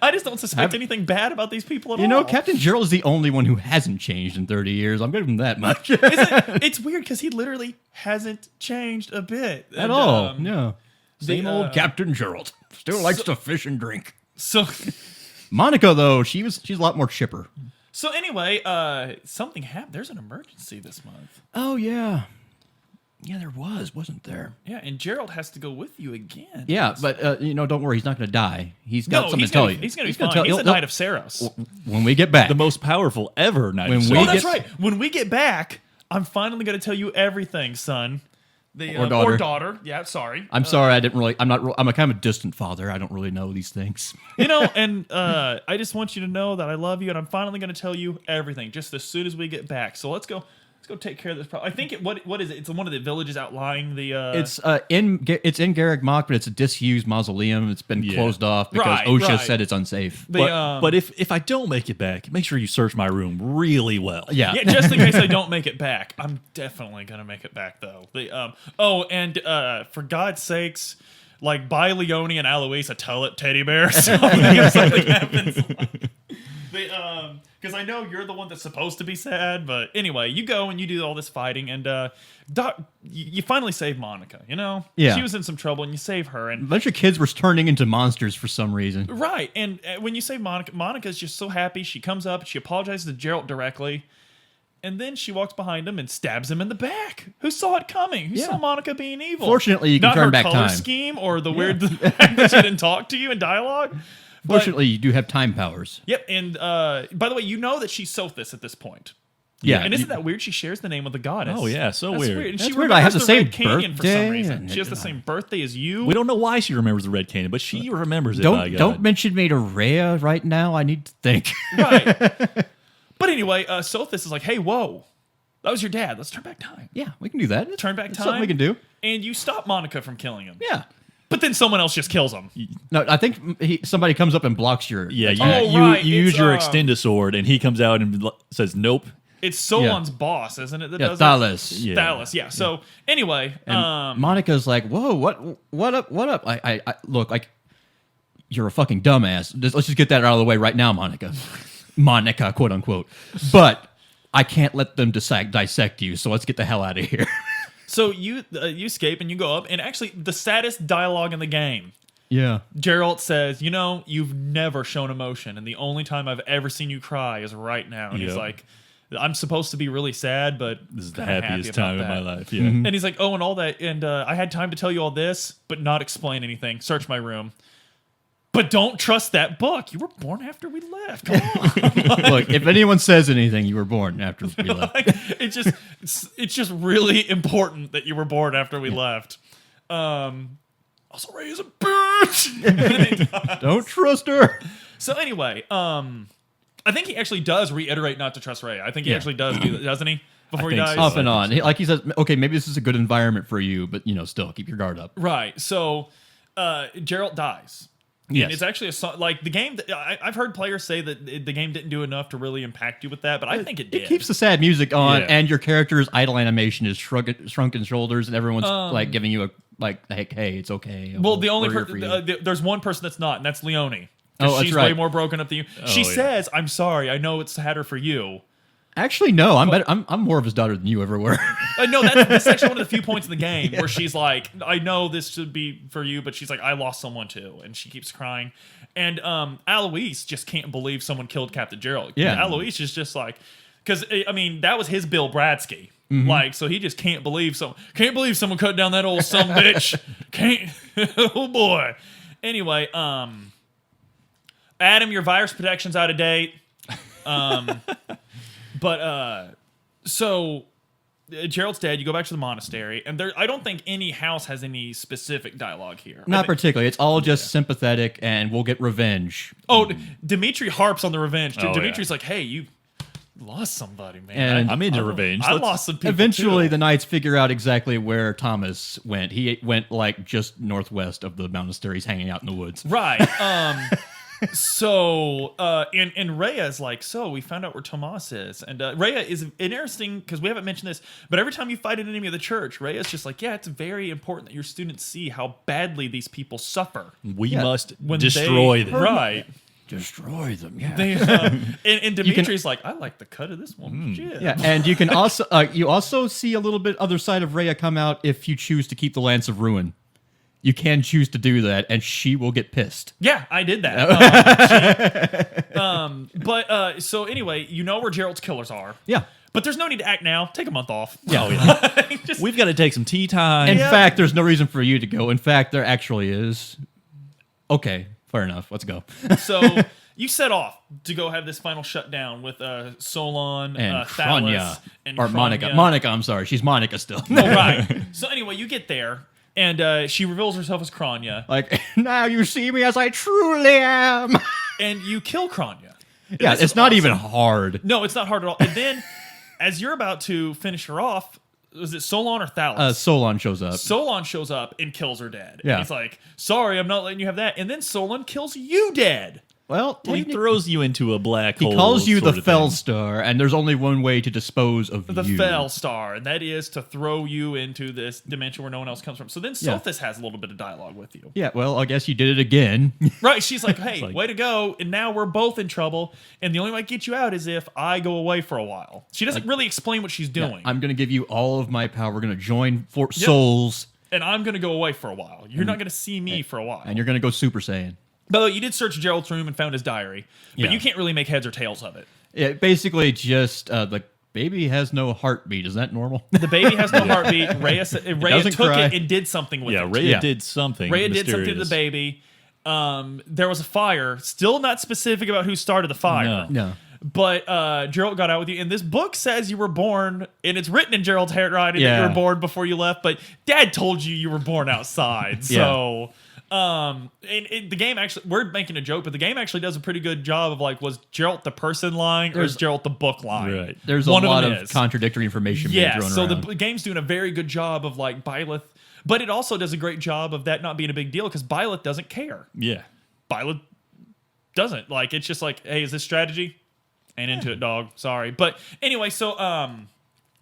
I just don't suspect anything bad about these people at all. Captain Gerald is the only one who hasn't changed in 30 years. I'm giving him that much. It's weird because he literally hasn't changed a bit At all. No. Same the, old Captain Gerald. Still likes to fish and drink. So Monica, though, she's a lot more chipper. So anyway, something happened. There's an emergency this month. Oh, yeah. Yeah, there wasn't there? Yeah, and Gerald has to go with you again. Yeah, but, don't worry. He's not going to die. He's got something to tell you. He's going to be fine. He's the Knight of Saros. When we get back. The most powerful ever Knight of When Saros. we That's get- right. When we get back, I'm finally going to tell you everything, son. Or daughter. Or daughter. Yeah, sorry. I'm sorry, I'm a kind of a distant father. I don't really know these things. And I just want you to know that I love you, and I'm finally going to tell you everything just as soon as we get back. So let's go take care of this problem. I think what is it? It's one of the villages outlying the. It's in Garrick Mock, but it's a disused mausoleum. It's been closed off because Right, OSHA right. said it's unsafe. But if I don't make it back, make sure you search my room really well. Yeah. Yeah, just in case I don't make it back. I'm definitely gonna make it back though. For God's sakes, like buy Leone and Aloisa teddy bears. So if something happens. Because I know you're the one that's supposed to be sad, but anyway, you go and you do all this fighting, and you finally save Monica. You know, Yeah. she was in some trouble, and you save her, A and bunch of kids were turning into monsters for some reason. right. And when you save Monica, Monica's just so happy. She comes up, she apologizes to Geralt directly, and then she walks behind him and stabs him in the back. Who saw it coming? Who Yeah. saw Monica being evil? Fortunately, you can Not turn her back color time. scheme or the weird fact that she didn't talk to you in dialogue. But- Fortunately, you do have time powers. Yep, and by the way, you know that she's Sothis at this point. Yeah, And isn't that weird? She shares the name with the goddess. Oh, yeah, so That's weird. And That's she weird. I have remembers the same Red Canyon for some birthday, reason. and- She has the same birthday as you. We don't know why she remembers the Red Canyon, but she remembers it. By God. Don't mention me to Rhea right now. I need to think. Right. But anyway, Sothis is like, hey, whoa. That was your dad. Let's turn back time. Yeah, we can do that. Turn back It's time. something we can do. And you stop Monica from killing him. Yeah. But then someone else just kills him. No, I think somebody comes up and blocks your. Yeah, you, Oh, you, right, you use it's, your extend a sword, and he comes out and says, "Nope." It's Solon's boss, isn't it? That Yeah, does Thalos. it? Yeah. Thalos, yeah. So anyway, And Monica's like, "Whoa, what up? What up?" I look like you're a fucking dumbass. Let's just get that out of the way right now, Monica. Monica, quote unquote. But I can't let them dissect you. So let's get the hell out of here. so you escape and you go up, and actually the saddest dialogue in the game. Yeah. Geralt says, you know, you've never shown emotion, and the only time I've ever seen you cry is right now. And he's Yep. like, I'm supposed to be really sad, but This is the kinda happiest happy about time of my that." life. Yeah. And he's like, oh, and all that, and I had time to tell you all this, but not explain anything. Search my room. But don't trust that book. You were born after we left. Come on. Look, if anyone says anything, you were born after we left. Like, it's just really important that you were born after we left. Also, Ray is a bitch. Don't trust her. So anyway, I think he actually does reiterate not to trust Ray. I think he Yeah. actually does do that, doesn't he? Before he think dies. so. Off and on. Like he says, okay, maybe this is a good environment for you, but still keep your guard up. Right. So Geralt dies. Yes. And it's actually like the game. I've heard players say that the game didn't do enough to really impact you with that, but I think it did. It keeps the sad music on, Yeah. and your character's idle animation is shrunken shoulders, and everyone's like giving you a like, hey, it's okay. Well, the only we're here for you. there's one person that's not, and that's Leonie. Oh, 'Cause that's she's right. way more broken up than you. She yeah. says, "I'm sorry. I know it's sadder for you." Actually, no, I'm more of his daughter than you ever were. No, that's actually one of the few points in the game where she's like, I know this should be for you, but she's like, I lost someone too. And she keeps crying. And Alois just can't believe someone killed Captain Gerald. Yeah. Alois is just like, because, I mean, that was his Bill Bradsky. Mm-hmm. Like, so he just can't believe someone cut down that old son bitch. Can't, oh boy. Anyway, Adam, your virus protection's out of date. So Gerald's dead. You go back to the monastery, and I don't think any house has any specific dialogue here. Not particularly. It's all just sympathetic, and we'll get revenge. Oh, Dimitri harps on the revenge. Oh, Dimitri's like, hey, you lost somebody, man. And I'm into revenge. I Let's- lost some people. Eventually, too. the knights figure out exactly where Thomas went. He went like just northwest of the monasteries, hanging out in the woods. Right. So, and Rhea is like, so we found out where Tomas is. And Rhea is interesting because we haven't mentioned this, but every time you fight an enemy of the church, Rhea is just like, yeah, it's very important that your students see how badly these people suffer. we Yeah. must When destroy they, them. Right. Destroy them. Yeah. They, and Dimitri's like, I like the cut of this one. Yeah, and you can also you also see a little bit other side of Rhea come out if you choose to keep the Lance of Ruin. You can choose to do that, and she will get pissed. Yeah, I did that. So anyway, you know where Gerald's killers are. Yeah. But there's no need to act now. Take a month off. Yeah. Just- We've got to take some tea time. In fact, there's no reason for you to go. In fact, there actually is. Okay, fair enough. Let's go. So you set off to go have this final shutdown with Solon, And Thalos, Kranya. and Or Monica. Kranya. Monica, I'm sorry. She's Monica still. Oh, right. So anyway, you get there, and she reveals herself as Kranya, Like, now you see me as I truly am. and you kill Kranya. And Yeah, this it's is not awesome. even hard. No, it's not hard at all. And then, as you're about to finish her off, was it Solon or Thalos? Solon shows up. Solon shows up and kills her dead. Yeah. And he's like, sorry, I'm not letting you have that. And then Solon kills you dead. Well, Well, he throws you into a black hole. he calls you the sort of thing. Fellstar, and there's only one way to dispose of The you. Fell Star, and that is to throw you into this dimension where no one else comes from. So then Yeah. Sothis has a little bit of dialogue with you. Yeah, well, I guess you did it again. Right, she's like, hey, like- way to go, and now we're both in trouble, and the only way to get you out is if I go away for a while. She doesn't really explain what she's doing. I'm going to give you all of my power. We're going to join souls, And I'm going to go away for a while. You're not going to see me for a while. and you're going to go Super Saiyan. By the way, you did search Gerald's room and found his diary, but Yeah. you can't really make heads or tails of it. It basically just the baby has no heartbeat. Is that normal? The baby has no heartbeat. Rhea doesn't took cry. it and did something with Yeah, it. Rhea Yeah. did something. Rhea did something to the mysterious. baby. There was a fire. Still not specific about who started the fire. No. But Gerald got out with you. And this book says you were born, and it's written in Gerald's handwriting that Yeah. you were born before you left. But Dad told you were born outside. So, and the game actually, we're making a joke, but the game actually does a pretty good job of like, was Gerald the person lying or is Gerald the book lying? Right. There's a One lot them of is. contradictory information being Yeah, thrown so around. the game's doing a very good job of like Byleth, but it also does a great job of that not being a big deal because Byleth doesn't care. Yeah. Byleth doesn't. Like, it's just like, hey, is this strategy? Ain't into it, dog. Sorry. But anyway, so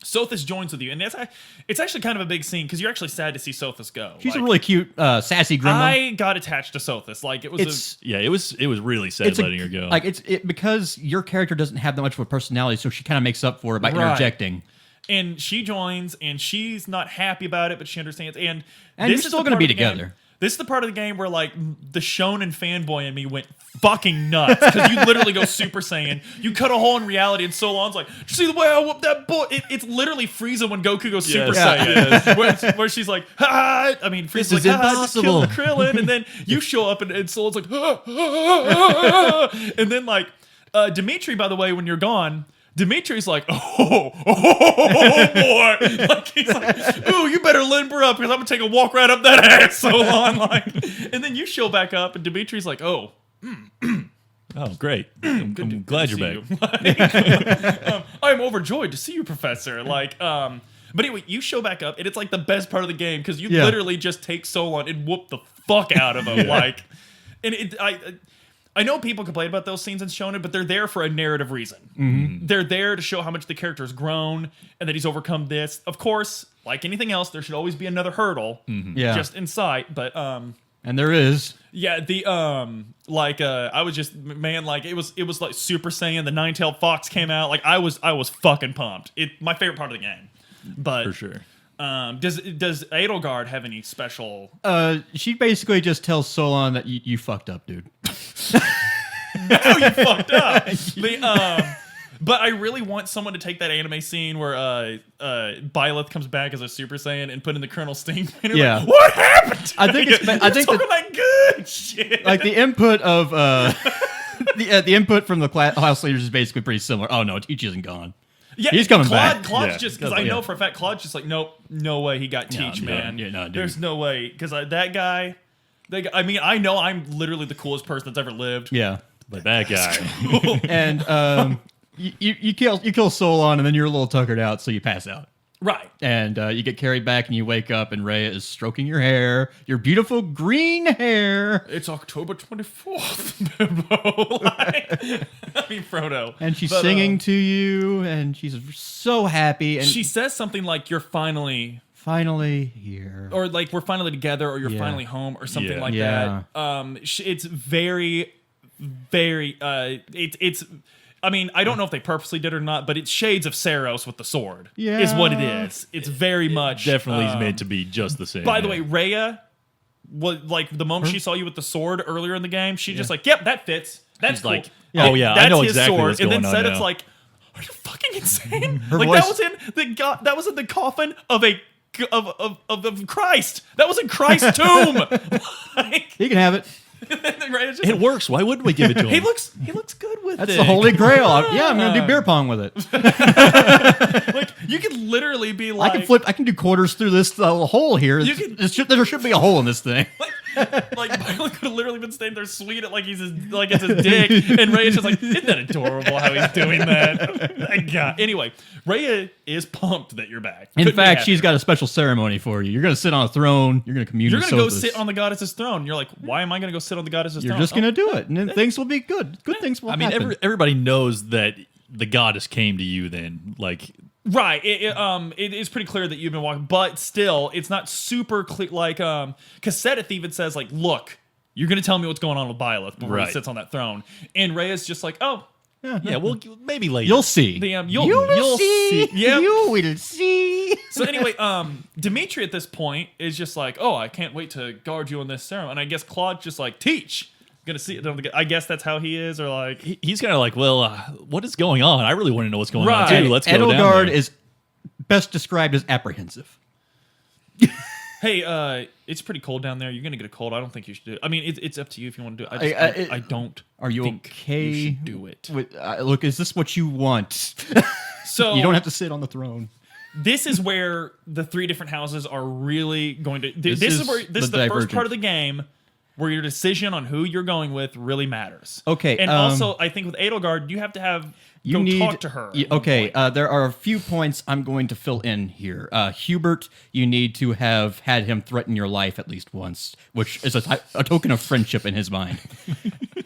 Sothis joins with you, and it's actually kind of a big scene because you're actually sad to see Sothis go. She's Like, a really cute, sassy grandma. I got attached to Sothis. Like, it was It's Yeah, it was really sad letting her go. like because your character doesn't have that much of a personality, so she kind of makes up for it by Right. interjecting. and she joins, and she's not happy about it, but she understands. And And this you're is still the gonna part be of the game- together. This is the part of the game where like the shonen fanboy in me went fucking nuts because you literally go Super Saiyan. You cut a hole in reality, and Solon's like, "Did you see the way I whooped that boy?" It's literally Frieza when Goku goes Super Yes. Saiyan, where she's like, "Ha!" I mean, Frieza's This is like, "Ha, just kill the impossible." Krillin," and then you show up, and Solon's like, "Ha!" And then like Dimitri, by the way, when you're gone. Dimitri's like, oh boy. Like, he's like, ooh, you better limber up because I'm going to take a walk right up that ass, Solon. Like, and then you show back up, and Dimitri's like, oh, oh, great. I'm glad to you're see back. you. I'm overjoyed to see you, Professor. Like, but anyway, you show back up, and it's like the best part of the game because you Yeah. literally just take Solon and whoop the fuck out of him. Like, and I know people complain about those scenes in Shonen, but they're there for a narrative reason. Mm-hmm. They're there to show how much the character has grown and that he's overcome this. Of course, like anything else, there should always be another hurdle Yeah, just in sight. But and there is. yeah, the I was just like it was like Super Saiyan. The Nine-Tailed Fox came out. Like I was fucking pumped. My favorite part of the game. But For sure. does Edelgard have any special? She basically just tells Solon that you fucked up, dude. Now you fucked up. But I really want someone to take that anime scene where Byleth comes back as a Super Saiyan and put in the Colonel Sting. And you're Yeah. like, what happened? I think it's- I You're think talking like good shit. Like the input of the input from the house leaders is basically pretty similar. Oh no, Ichi isn't gone. yeah, he's coming back. Claude's Yeah. just because I know for a fact Claude's just like, nope, no way he got Teach, no, man. yeah, no, dude. There's no way because that guy. I mean, I know I'm literally the coolest person that's ever lived. Yeah, But that guy. and you kill Solon, and then you're a little tuckered out, so you pass out. Right. And you get carried back, and you wake up, and Rhea is stroking your hair, your beautiful green hair, It's October 24th, Bimbo. I mean, Frodo. and she's But, singing to you, and she's so happy, and She says something like, you're finally, finally here. or like, we're finally together, or you're Yeah. finally home, or something Yeah. like Yeah. that. It's very, very, it's, I mean, I don't know if they purposely did it or not, but it's shades of Saros with the sword. Yeah. Is what it is. It's very much. Definitely meant to be just the same. By the yeah. way, Rhea, was like the moment she saw you with the sword earlier in the game, she just like, yep, that fits. That's She's cool. like, oh, yeah, I that's know his exactly sword. what's And then going on said it's now. like, are you fucking insane? Her Like voice- that was in the coffin of a of Christ. That was in Christ's tomb. Like, You can have it. Rhea's just It like, works. Why wouldn't we give it to him? he looks good with That's it. the Holy Grail. Yeah, I'm gonna do beer pong with it. Like you could literally be I like, can flip. I can do quarters through this hole here. You can- There should be a hole in this thing. Like Violet could have literally been standing there sweet it like it's his dick, and Rhea is just like, isn't that adorable how he's doing that? My God. Anyway, Rhea is pumped that you're back. In Couldn't be fact, happier. she's got a special ceremony for you. You're going to sit on a throne. You're going to commune You're with gonna go Sothis. sit on the goddess's throne. You're like, why am I gonna go sit on the goddess's You're throne? just going to do it, and then things will be good. Good things will I mean, happen. everybody knows that the goddess came to you then. Like, Right. It is pretty clear that you've been walking, but still, it's not super clear. Like, because Seth even says, like, look, you're going to tell me what's going on with Byleth before he Right. sits on that throne. And Rhea's just like, oh, yeah, well, maybe later. You'll see. You'll see. Yep. You will see. So anyway, Dimitri at this point is just like, oh, I can't wait to guard you in this ceremony. And I guess Claude's just like, teach. Gonna see it. I guess that's how he is, or like He's kind of like, well, what is going on? I really want to know what's going Right. on too. Let's go down Edelgard there. is best described as apprehensive. hey, it's pretty cold down there. You're gonna get a cold. I don't think you should do it. I mean, it's up to you if you want to do it. I don't. Are you think okay? You should do it. With, look, is this what you want? So You don't have to sit on the throne. This is where the three different houses are really going to. This is is where this is the the first divergent. part of the game where your decision on who you're going with really matters. Okay, and also I think with Edelgard, you have to have You need talk to her. at one Okay, point. there are a few points I'm going to fill in here. Hubert, you need to have had him threaten your life at least once, which is a token of friendship in his mind.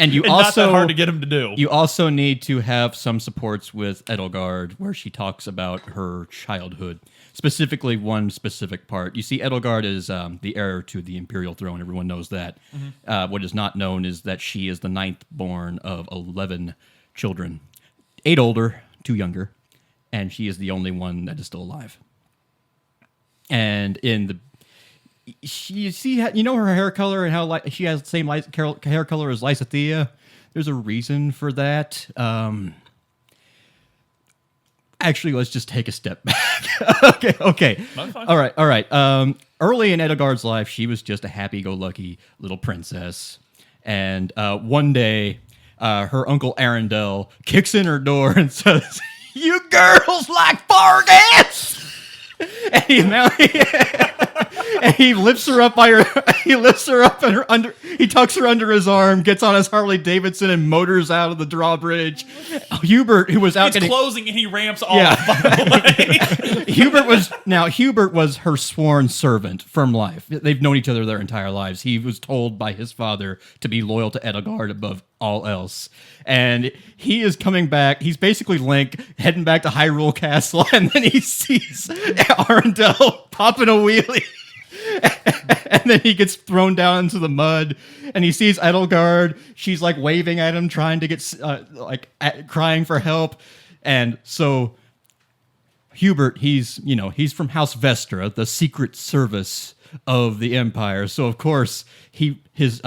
And you And also not that hard to get him to do. You also need to have some supports with Edelgard where she talks about her childhood. Specifically, one specific part. You see, Edelgard is the heir to the Imperial throne. Everyone knows that. What is not known is that she is the ninth born of 11 children. 8 older, 2 younger. And she is the only one that is still alive. And in the... You see, you know her hair color and how she has the same hair color as Lysithea? There's a reason for that. Actually, let's just take a step back. Okay. That's fine. All right. Early in Edelgard's life, she was just a happy-go-lucky little princess. And one day, her uncle Arundel kicks in her door and says, "You girls like bargains!" And he lifts her up by her. He lifts her up and he tucks her under his arm, gets on his Harley Davidson, and motors out of the drawbridge. Hubert, who was out It's getting closing and he ramps off. Yeah. By the way. Hubert was her sworn servant from life. They've known each other their entire lives. He was told by his father to be loyal to Edelgard above all else. And he is coming back. He's basically Link heading back to Hyrule Castle, and then he sees Arundel popping a wheelie. And then he gets thrown down into the mud, and he sees Edelgard. She's like waving at him, trying to get crying for help. And so Hubert, he's from House Vestra, the secret service of the Empire. So of course his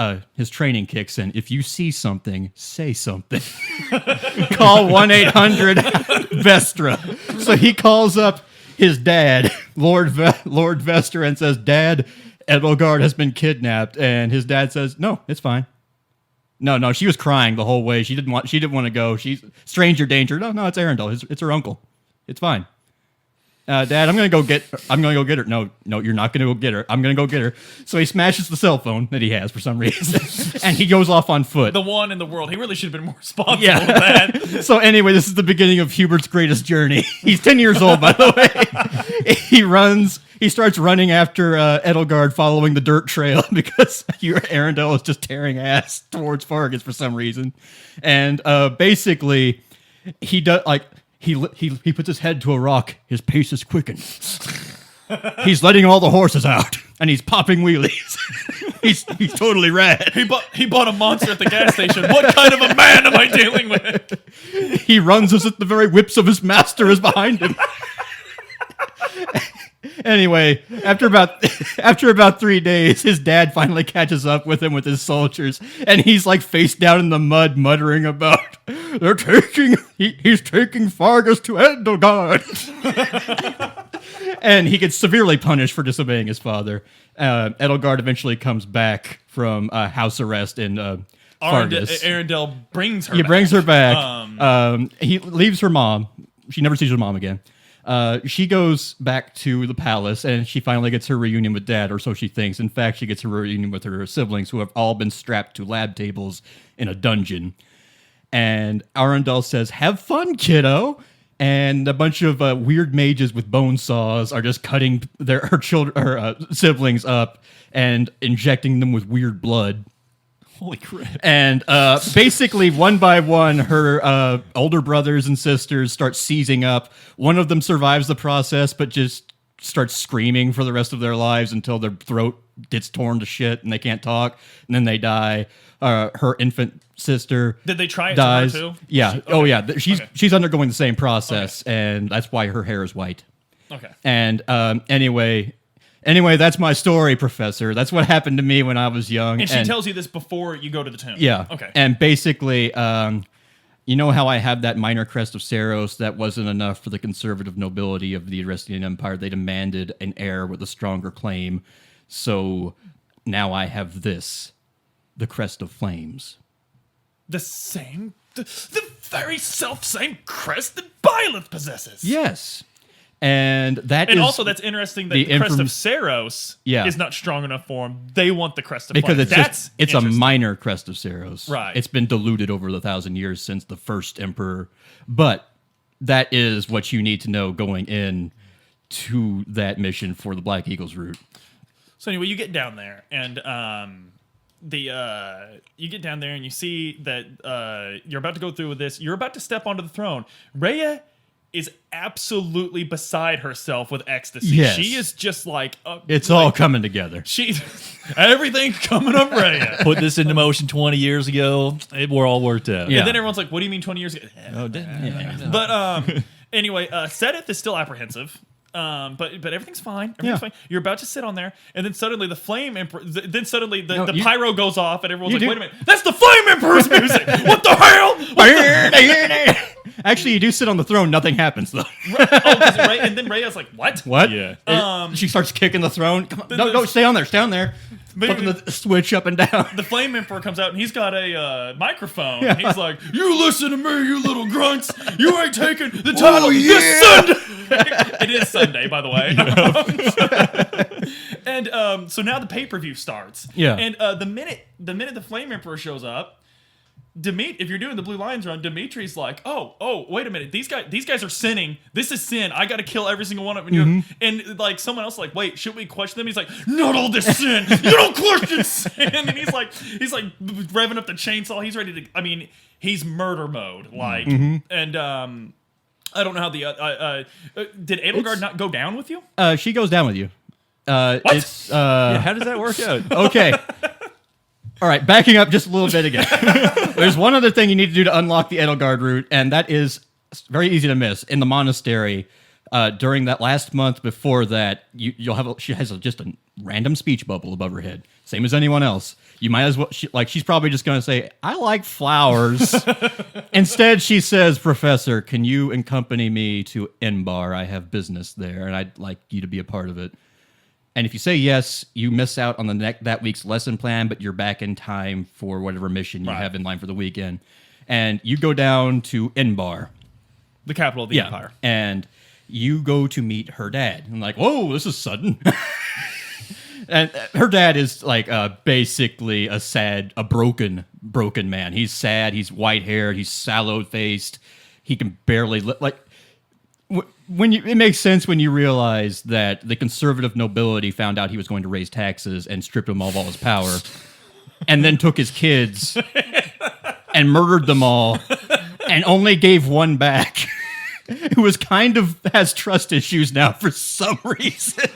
training kicks in. If you see something, say something. Call 1-800-VESTRA. So he calls up his dad, Lord Vestra, and says, "Dad, Edelgard has been kidnapped." And his dad says, "No, it's fine." No, she was crying the whole way. She didn't want to go. She's stranger danger. No, it's Arundel. It's her uncle. It's fine. Dad, I'm gonna go get her. No, you're not gonna go get her. I'm gonna go get her. So he smashes the cell phone that he has for some reason, and he goes off on foot. The one in the world. He really should have been more responsible Yeah. with that. So anyway, this is the beginning of Hubert's greatest journey. He's 10 years old, by the way. He starts running after Edelgard, following the dirt trail because Arundel is just tearing ass towards Fargus for some reason, and basically he does He puts his head to a rock. His pace is quickened. He's letting all the horses out, and he's popping wheelies. he's totally rad. He bought a monster at the gas station. What kind of a man am I dealing with? He runs as if the very whips of his master is behind him. Anyway, after about 3 days, his dad finally catches up with him with his soldiers, and he's like face down in the mud, muttering about he's taking Fargus to Edelgard. And he gets severely punished for disobeying his father. Edelgard eventually comes back from house arrest in Fargus. Arundel brings her. He back. brings her back. He leaves her mom. She never sees her mom again. She goes back to the palace, and she finally gets her reunion with Dad, or so she thinks. In fact, she gets her reunion with her siblings, who have all been strapped to lab tables in a dungeon. And Arundel says, "Have fun, kiddo." And a bunch of weird mages with bone saws are just cutting her siblings up and injecting them with weird blood. Holy crap. And basically, one by one, her older brothers and sisters start seizing up. One of them survives the process, but just starts screaming for the rest of their lives until their throat gets torn to shit and they can't talk. And then they die. Her infant sister Did they try it dies. to her too? Yeah. Okay. Oh, yeah. She's Okay. she's undergoing the same process, and that's why her hair is white. Okay. And anyway, that's my story, Professor. That's what happened to me when I was young. And she tells you this before you go to the tomb. Yeah. Okay. And basically, you know how I have that minor crest of Saros that wasn't enough for the conservative nobility of the Arestian Empire? They demanded an heir with a stronger claim. So now I have this, the Crest of Flames. The very self-same crest that Byleth possesses. Yes. And that And is also, that's interesting that the the crest of inform- Saros Yeah. is not strong enough for him. They want the crest of because Flames. it's a interesting. minor crest of Saros. Right. It's been diluted over the 1,000 years since the first emperor, but that is what you need to know going in to that mission for the Black Eagles route. So anyway, you get down there, and you get down there, and you see that you're about to go through with this. You're about to step onto the throne. Rhea is absolutely beside herself with ecstasy. Yes. She is just like It's all coming together. she everything's coming up Rhea. Put this into motion 20 years ago. We're all worked out. Yeah. And then everyone's like, "What do you mean 20 years ago?" Oh, damn. But anyway, Sedith is still apprehensive. But everything's fine. Everything's Yeah. fine. You're about to sit on there, and then suddenly the flame emperor. Then suddenly the No, you- pyro goes off, and everyone's You like, do- "Wait a minute, that's the flame emperor's music! What the hell?" Actually, you do sit on the throne. Nothing happens, though. And then Rhea's like, "What?" What? Yeah. She starts kicking the throne. Come on. Then No, there's- stay on there. Stay on there. But- Flipping the switch up and down. The flame emperor comes out, and he's got a microphone. And he's like, "You listen to me, you little grunts. You ain't taking the title this Sunday." It is Sunday, by the way. And so now the pay-per-view starts. Yeah. And the minute the flame emperor shows up, if you're doing the Blue Lions run, Dimitri's like, oh, wait a minute, these guys are sinning. This is sin. I got to kill every single one of them. And like someone else, like, wait, should we question them? He's like, not all this sin. You don't question sin. And he's like revving up the chainsaw. He's ready to. I mean, he's murder mode. Like, and I don't know how the did Edelgard not go down with you? She goes down with you. What? It's Yeah, how does that work out? okay. All right, backing up just a little bit again. There's one other thing you need to do to unlock the Edelgard route, and that is very easy to miss. In the monastery, during that last month before that, you'll have she has just a random speech bubble above her head, same as anyone else. You might as well she's probably just going to say, "I like flowers." Instead, she says, "Professor, can you accompany me to Enbar? I have business there, and I'd like you to be a part of it." And if you say yes, you miss out on that week's lesson plan, but you're back in time for whatever mission you have in line for the weekend. And you go down to Enbar. The capital of the empire. And you go to meet her dad. I'm like, whoa, this is sudden. And her dad is like basically a broken man. He's sad. He's white-haired. He's sallow-faced. He can barely it makes sense when you realize that the conservative nobility found out he was going to raise taxes and stripped him of all his power, and then took his kids and murdered them all, and only gave one back, who has trust issues now for some reason.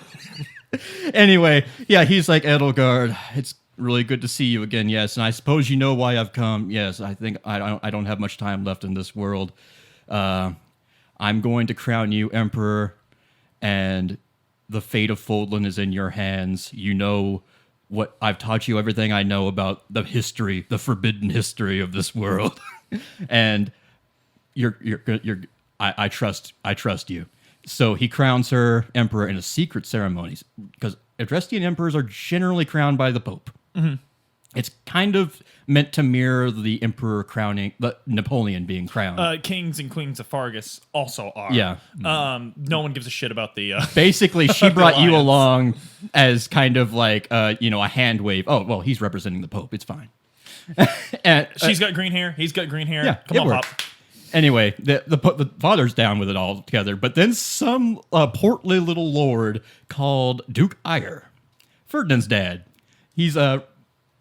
Anyway, yeah, he's like, "Edelgard, it's really good to see you again. Yes, and I suppose you know why I've come. Yes, I think I don't have much time left in this world. I'm going to crown you emperor, and the fate of Fodlan is in your hands. You know what I've taught you, everything I know about the forbidden history of this world, and I trust you." So he crowns her emperor in a secret ceremony, because Adrestian emperors are generally crowned by the Pope. It's kind of meant to mirror the emperor crowning, the Napoleon being crowned. Kings and queens of Fargus also are. Yeah. No one gives a shit about the. Basically, she brought you Alliance. along as kind of like, a hand wave. Oh, well, he's representing the Pope. It's fine. And, She's got green hair. He's got green hair. Yeah, Come it on, works. Pop. Anyway, the father's down with it all together, but then some portly little lord called Duke Eyre, Ferdinand's dad. He's a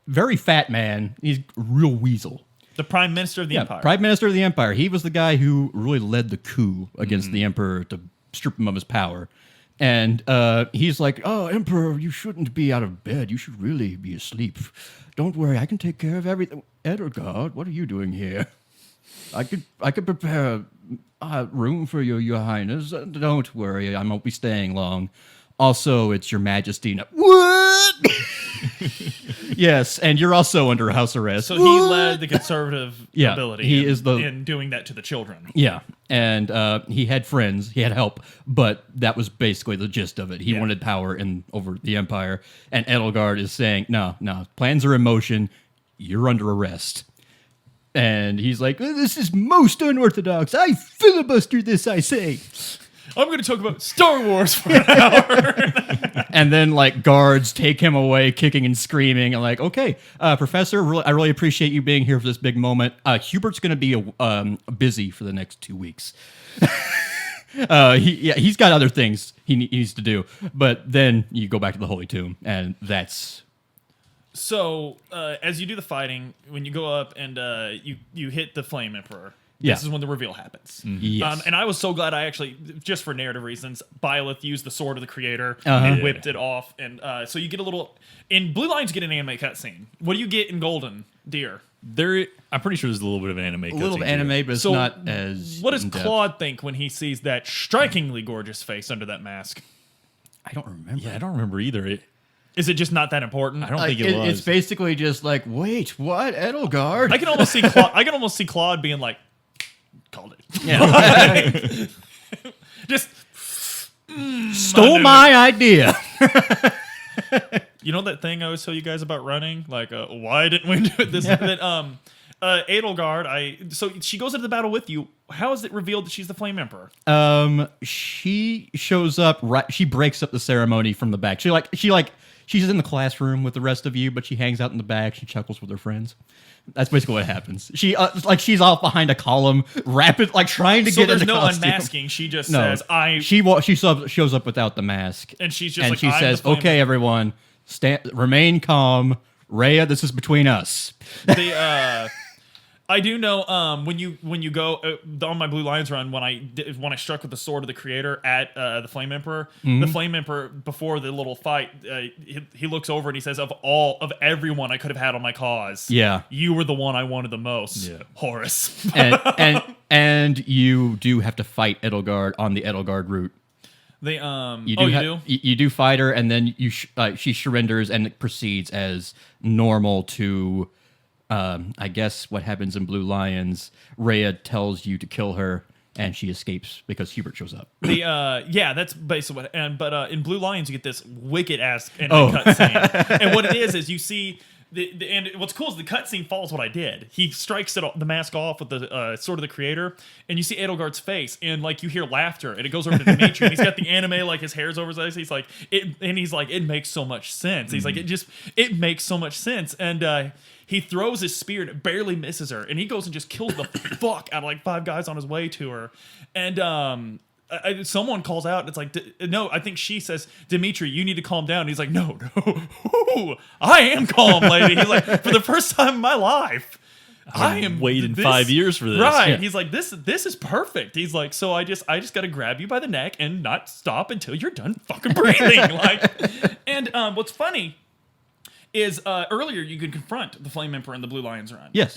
very fat man. He's a real weasel. The Prime Minister of the Empire. Prime Minister of the Empire. He was the guy who really led the coup against the emperor to strip him of his power. And he's like, "Oh, Emperor, you shouldn't be out of bed. You should really be asleep. Don't worry, I can take care of everything." Edelgard, what are you doing here? I could prepare a room for you, Your Highness. Don't worry, I won't be staying long. Also, it's Your Majesty. What? Yes, and you're also under house arrest. So he led the conservative Yeah, ability he is in doing that to the children. Yeah, and he had friends, he had help, but that was basically the gist of it. He wanted power over the Empire, and Edelgard is saying, no, plans are in motion, you're under arrest. And he's like, "This is most unorthodox. I filibuster this, I say." I'm going to talk about Star Wars for an hour. And then, like, guards take him away, kicking and screaming. And like, "Okay, Professor, I really appreciate you being here for this big moment. Hubert's going to be busy for the next 2 weeks." He's got other things he needs to do. But then you go back to the Holy Tomb, and that's... So, as you do the fighting, when you go up and you hit the Flame Emperor, Yeah. this is when the reveal happens. Yes. And I was so glad I actually, just for narrative reasons, Byleth used the Sword of the Creator Uh-huh. and whipped it off. And so you get a little... In Blue Lions, you get an anime cutscene. What do you get in Golden Deer? I'm pretty sure there's a little bit of anime. a little cutscene anime, too. but it's So not as What does in-depth. Claude think when he sees that strikingly gorgeous face under that mask? I don't remember. Yeah, I don't remember either. Is it just not that important? I don't Like, think it was. It's basically just like, wait, what? Edelgard? I can almost see Claude. I can almost see Claude being like, "Called it." Yeah. Just Stole my idea. you know that thing I always tell you guys about running? Like, why didn't we do it this? That Edelgard. So she goes into the battle with you. How is it revealed that she's the Flame Emperor? She shows up right. She breaks up the ceremony from the back. She's in the classroom with the rest of you, but she hangs out in the back. She chuckles with her friends. That's basically what happens. She's off behind a column, trying to So get there's into no costume. unmasking. She just No, says, "I." She shows up without the mask, And she's just and like, she "I'm says, the Flame "Okay, everyone, remain calm. Rhea, this is between us." I do know when you go on my Blue Lions run when I struck with the Sword of the Creator at the Flame Emperor, the Flame Emperor before the little fight, he looks over and he says, of everyone I could have had on my cause, Yeah. you were the one I wanted the most, Yeah. Horus. and you do have to fight Edelgard on the Edelgard route. They You you do do? You do fight her, and then she surrenders and proceeds as normal to. I guess what happens in Blue Lions, Rhea tells you to kill her, and she escapes because Hubert shows up. That's basically what. But in Blue Lions, you get this wicked ass Oh. cutscene, and what it is you see. And what's cool is the cutscene follows what I did. He strikes the mask off with the Sword of the Creator, and you see Edelgard's face, and like you hear laughter, and it goes over to Dimitri, and he's got the anime like his hair's over his eyes. He's like, it makes so much sense. He's like, it makes so much sense, and he throws his spear and it barely misses her, and he goes and just kills the fuck out of like 5 guys on his way to her, and someone calls out and it's like, no, I think she says, "Dimitri, you need to calm down." And he's like, no, I am calm, lady. He's like, for the first time in my life, I am waiting this- 5 years for this. Right. Yeah. He's like, this is perfect. He's like, so I just got to grab you by the neck and not stop until you're done fucking breathing. And what's funny is earlier you could confront the Flame Emperor in the Blue Lions run. Yes.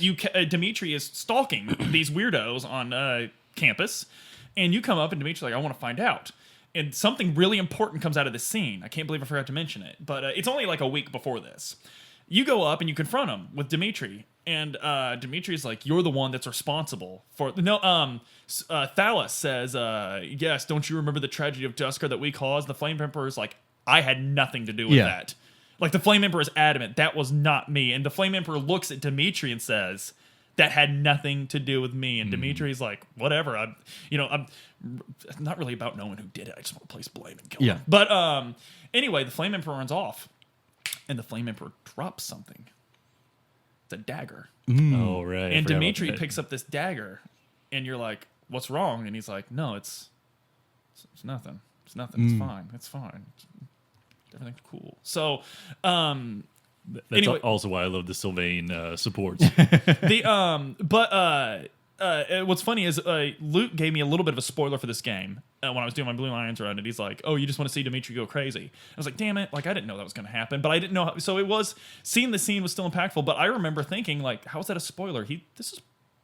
Dimitri is stalking these weirdos on campus, and you come up and Dimitri's like, "I want to find out." And something really important comes out of this scene. I can't believe I forgot to mention it, but it's only like a week before this. You go up and you confront him with Dimitri, and Dimitri's like, "You're the one that's responsible for..." No, Thalas says, "Yes, don't you remember the tragedy of Duskar that we caused?" The Flame Emperor is like, "I had nothing to do with Yeah. that. Like, the Flame Emperor is adamant, that was not me. And the Flame Emperor looks at Dimitri and says, that had nothing to do with me. And Dimitri's like, whatever. I'm not really about knowing who did it. I just want to place blame and kill him. But anyway, the Flame Emperor runs off. And the Flame Emperor drops something. It's a dagger. Oh, right. And Dimitri picks up this dagger. And you're like, what's wrong? And he's like, no, it's nothing. It's nothing. It's fine. It's fine. Everything's cool. So, That's anyway. Also why I love the Sylvain supports. What's funny is Luke gave me a little bit of a spoiler for this game when I was doing my Blue Lions run, and he's like, "Oh, you just want to see Dimitri go crazy?" I was like, "Damn it!" Like, I didn't know that was going to happen, but I didn't know. So it was seeing the scene was still impactful. But I remember thinking, like, "How is that a spoiler?"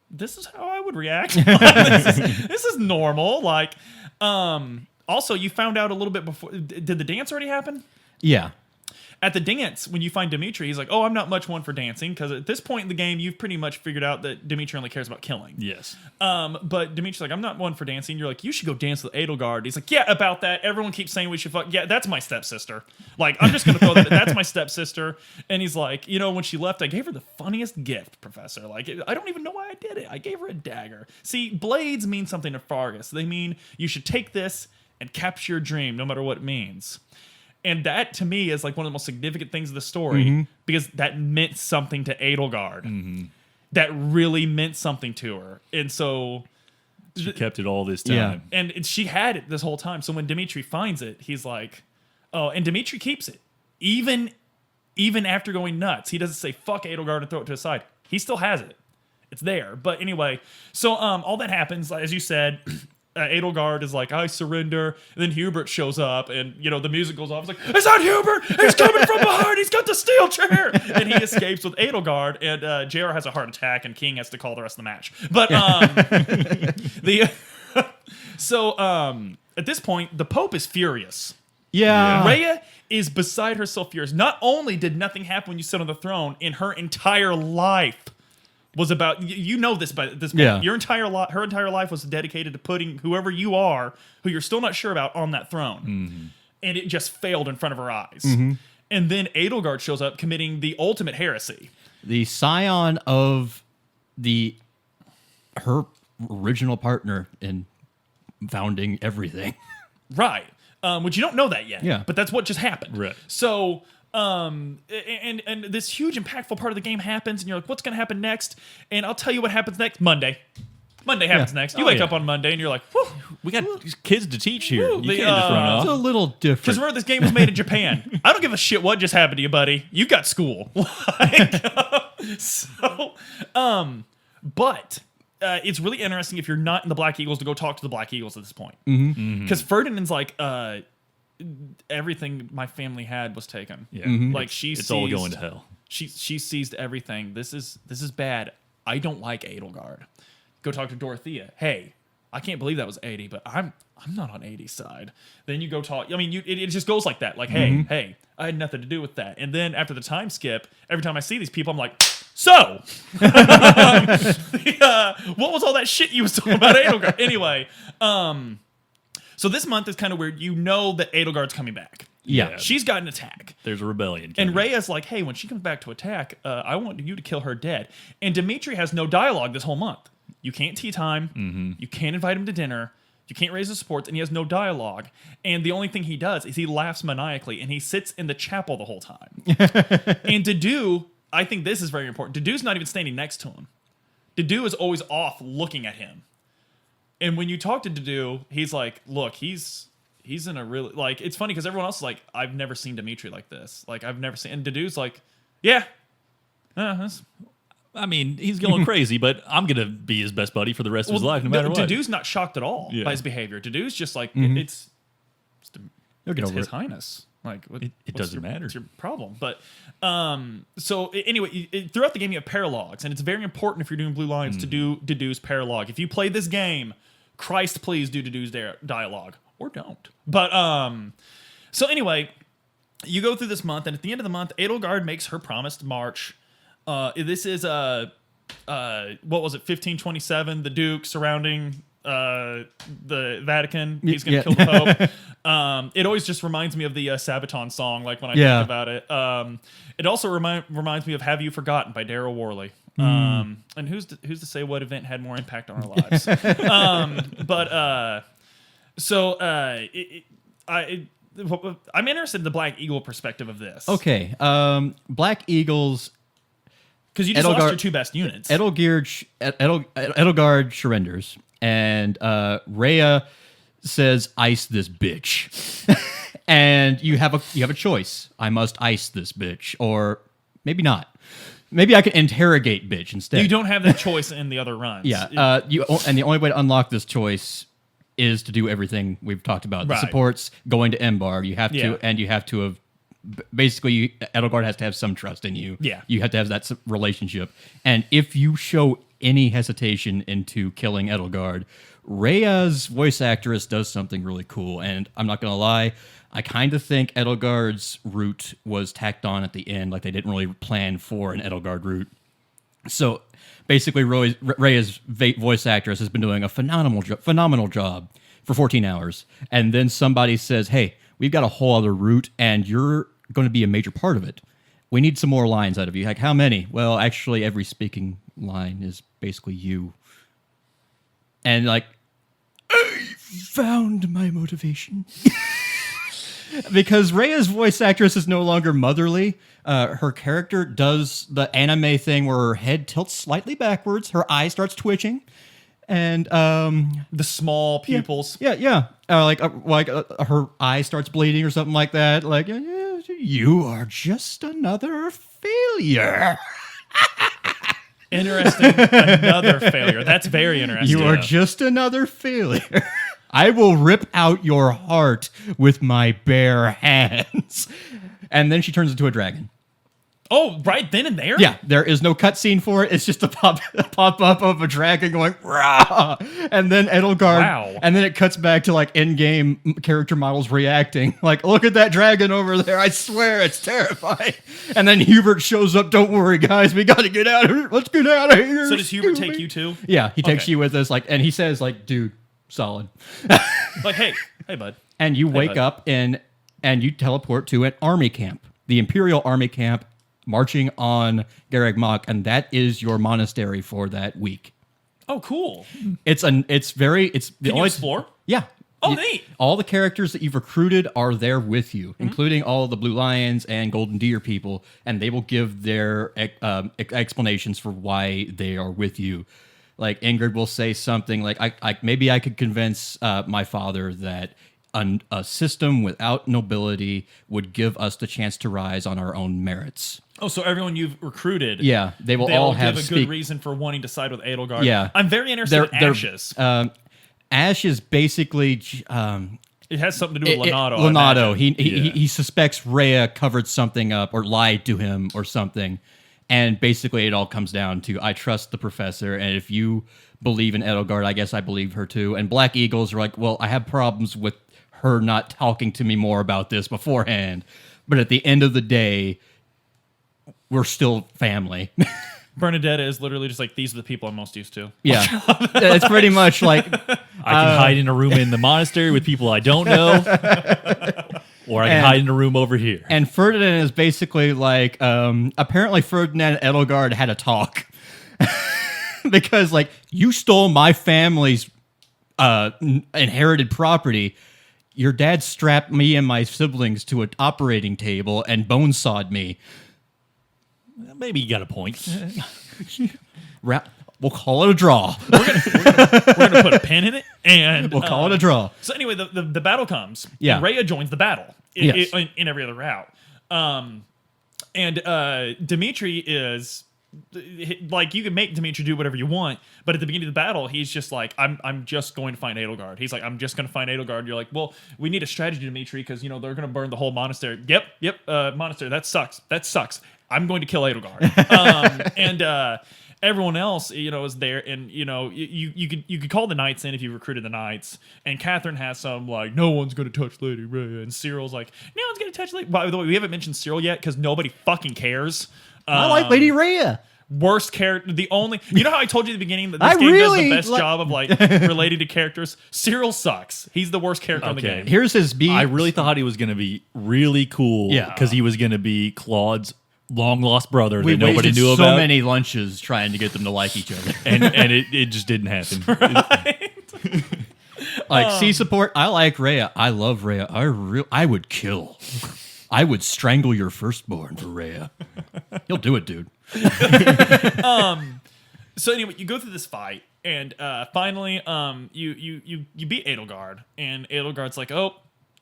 This is how I would react. This is normal. Like, also, you found out a little bit before. Did the dance already happen? Yeah. At the dance, when you find Dimitri, he's like, "Oh, I'm not much one for dancing," because at this point in the game, you've pretty much figured out that Dimitri only cares about killing. Yes. But Dimitri's like, "I'm not one for dancing." You're like, "You should go dance with Edelgard." He's like, "Yeah, about that. Everyone keeps saying we should fuck. Yeah, that's my stepsister. Like, I'm just gonna throw that. That's my stepsister." And he's like, when she left, I gave her the funniest gift, Professor. Like, I don't even know why I did it. I gave her a dagger. See, blades mean something to Fargus. They mean you should take this and capture your dream, no matter what it means. And that, to me, is like one of the most significant things of the story because that meant something to Edelgard. That really meant something to her. And so... She kept it all this time. Yeah. And she had it this whole time. So when Dimitri finds it, he's like... Oh, and Dimitri keeps it. Even after going nuts. He doesn't say, fuck Edelgard and throw it to the side. He still has it. It's there. But anyway, so all that happens, as you said... Edelgard is like, I surrender. And then Hubert shows up, and the music goes off. It's like, it's not Hubert. He's coming from behind. He's got the steel chair, and he escapes with Edelgard. And JR has a heart attack, and King has to call the rest of the match. But at this point, the Pope is furious. Yeah. Rhea is beside herself furious. Not only did nothing happen when you sit on the throne, in her entire life was about this by this point. Yeah. Her entire life was dedicated to putting whoever you are, who you're still not sure about, on that throne, and it just failed in front of her eyes. And then Edelgard shows up, committing the ultimate heresy. The scion of her original partner in founding everything. Right. Which you don't know that yet. Yeah. But that's what just happened. Right. So. And this huge impactful part of the game happens, and you're like, what's going to happen next? And I'll tell you what happens next. Monday happens next. You wake up on Monday, and you're like, whew. We got kids to teach here. Woo, You can't just run It's a off. little Because different. remember, this game was made in Japan. I don't give a shit what just happened to you, buddy. You got school. But it's really interesting if you're not in the Black Eagles to go talk to the Black Eagles at this point. Because Ferdinand's like, everything my family had was taken. Yeah. Like It's all going to hell. She seized everything. This is bad. I don't like Edelgard. Go talk to Dorothea. Hey, I can't believe that was 80, but I'm not on 80's side. Then you go talk. I mean, it just goes like that. Like, hey, I had nothing to do with that. And then after the time skip, every time I see these people, I'm like, so what was all that shit you was talking about Edelgard? Anyway, so this month is kind of weird. That Edelgard's coming back. Yeah. She's got an attack. There's a rebellion. And coming. Rhea's like, hey, when she comes back to attack, I want you to kill her dead. And Dimitri has no dialogue this whole month. You can't tea time. You can't invite him to dinner. You can't raise his supports, and he has no dialogue. And the only thing he does is he laughs maniacally, and he sits in the chapel the whole time. And Dedue, I think this is very important. Dedue's not even standing next to him. Dedue is always off looking at him. And when you talk to Dedue, he's like, look, he's in a really, like, it's funny because everyone else is like, I've never seen Dimitri like this. Like, I've never seen, and Dedue's like, yeah. I mean, he's going crazy, but I'm going to be his best buddy for the rest of his life, no matter what. Dedue's not shocked at all by his behavior. Dedue's just like, it's His Highness. Like, it doesn't matter. What's your problem? But so anyway, throughout the game you have paralogs, and it's very important if you're doing Blue Lions to do Dedue's paralogue. If you play this game, Christ, please do Dedue's dialogue, or don't. But so anyway, you go through this month, and at the end of the month, Edelgard makes her promised march. This is what was it, 1527? The Duke surrounding the Vatican. He's going to kill the Pope. It always just reminds me of the Sabaton song, like when I think about it. It also reminds me of "Have You Forgotten" by Daryl Worley. And who's to say what event had more impact on our lives? I'm interested in the Black Eagle perspective of this. Okay, Black Eagles, because you just lost your two best units. Edelgard surrenders, and Rhea says, "Ice this bitch," and you have a choice. I must ice this bitch, or maybe not. Maybe I can interrogate bitch instead. You don't have that choice in the other runs. Yeah, and the only way to unlock this choice is to do everything we've talked about. The supports, going to Embar, you have to, and you have to have, basically, Edelgard has to have some trust in you. Yeah. You have to have that relationship. And if you show any hesitation into killing Edelgard, Rhea's voice actress does something really cool. And I'm not going to lie, I kind of think Edelgard's route was tacked on at the end, like they didn't really plan for an Edelgard route. So basically, Rhea's voice actress has been doing a phenomenal job for 14 hours. And then somebody says, "Hey, we've got a whole other route, and you're going to be a major part of it. We need some more lines out of you." Like, how many? Well, actually, every speaking line is basically you. And like, I found my motivation. Because Rhea's voice actress is no longer motherly. Her character does the anime thing where her head tilts slightly backwards, her eye starts twitching, and the small pupils. Yeah. Her eye starts bleeding or something like that. Like, you are just another failure. Interesting. Another failure. That's very interesting. You are just another failure. I will rip out your heart with my bare hands. And then she turns into a dragon. Oh, right then and there? Yeah, there is no cutscene for it. It's just a pop-up of a dragon going, rah! And then Edelgard. Wow. And then it cuts back to like in-game character models reacting. Like, look at that dragon over there. I swear it's terrifying. And then Hubert shows up. Don't worry, guys. We got to get out of here. Let's get out of here. So does Hubert take you too? Yeah, he takes you with us. Like, and he says, like, dude, solid. Like, hey, bud. And you wake up and you teleport to an army camp, the Imperial army camp, marching on Garreg Mach, and that is your monastery for that week. Oh, cool. Can you explore? Yeah. Oh, neat. All the characters that you've recruited are there with you, including all the Blue Lions and Golden Deer people, and they will give their explanations for why they are with you. Like, Ingrid will say something like, maybe I could convince my father that a system without nobility would give us the chance to rise on our own merits. Oh, so everyone you've recruited, they will all have give a good reason for wanting to side with Edelgard. Yeah. I'm very interested in Ashes. Ash is basically... it has something to do with Lonato. Lonato. He suspects Rhea covered something up or lied to him or something. And basically it all comes down to, I trust the professor, and if you believe in Edelgard, I guess I believe her too. And Black Eagles are like, well, I have problems with her not talking to me more about this beforehand. But at the end of the day, we're still family. Bernadetta is literally just like, these are the people I'm most used to. Yeah. It's pretty much like... I can hide in a room in the monastery with people I don't know. Or I can hide in a room over here. And Ferdinand is basically like, apparently Ferdinand and Edelgard had a talk. Because, like, you stole my family's inherited property. Your dad strapped me and my siblings to an operating table and bone sawed me. Maybe you got a point. We'll call it a draw. We're gonna put a pin in it, and we'll call it a draw. So anyway, the battle comes. Yeah. And Rhea joins the battle in every other route. And Dimitri is like, you can make Dimitri do whatever you want, but at the beginning of the battle, he's just like, I'm just going to find Edelgard. He's like, I'm just going to find Edelgard. You're like, well, we need a strategy, Dimitri, because they're going to burn the whole monastery. Yep, monastery. That sucks. I'm going to kill Edelgard. And everyone else, is there, and you could call the knights in if you recruited the knights. And Catherine has some like, no one's going to touch Lady Rhea, and Cyril's like, no one's going to touch Lady. By the way, we haven't mentioned Cyril yet because nobody fucking cares. I like Lady Rhea. Worst character. The only. You know how I told you at the beginning that this I game really does the best job of like relating to characters. Cyril sucks. He's the worst character in the game. Here's his beat. I really thought he was going to be really cool. Yeah. Because he was going to be Claude's long lost brother we that nobody wasted knew so about. many lunches trying to get them to like each other. and it just didn't happen. Like, C support, I like Rhea. I love Rhea. I would kill. I would strangle your firstborn for Rhea. You'll do it, dude. So anyway, you go through this fight, and finally, you beat Edelgard, and Edelgard's like, "Oh,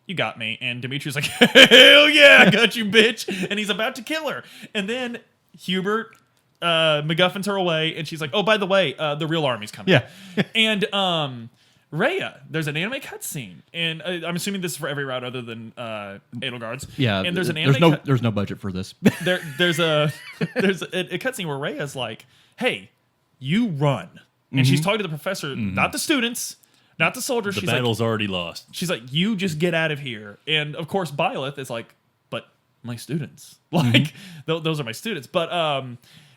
you got me," and Dimitri's like, "Hell yeah, I got you, bitch!" And he's about to kill her, and then Hubert MacGuffins her away, and she's like, "Oh, by the way, the real army's coming." Yeah. And Rhea, there's an anime cutscene, and I'm assuming this is for every route other than Edelgard's. Yeah, and there's an anime. there's no budget for this. There's a cutscene where Rhea's like, "Hey, you run," and she's talking to the professor, not the students, not the soldiers. The She's battle's already lost. she's like, "You just get out of here." And of course, Byleth is like, "But my students, like those are my students." But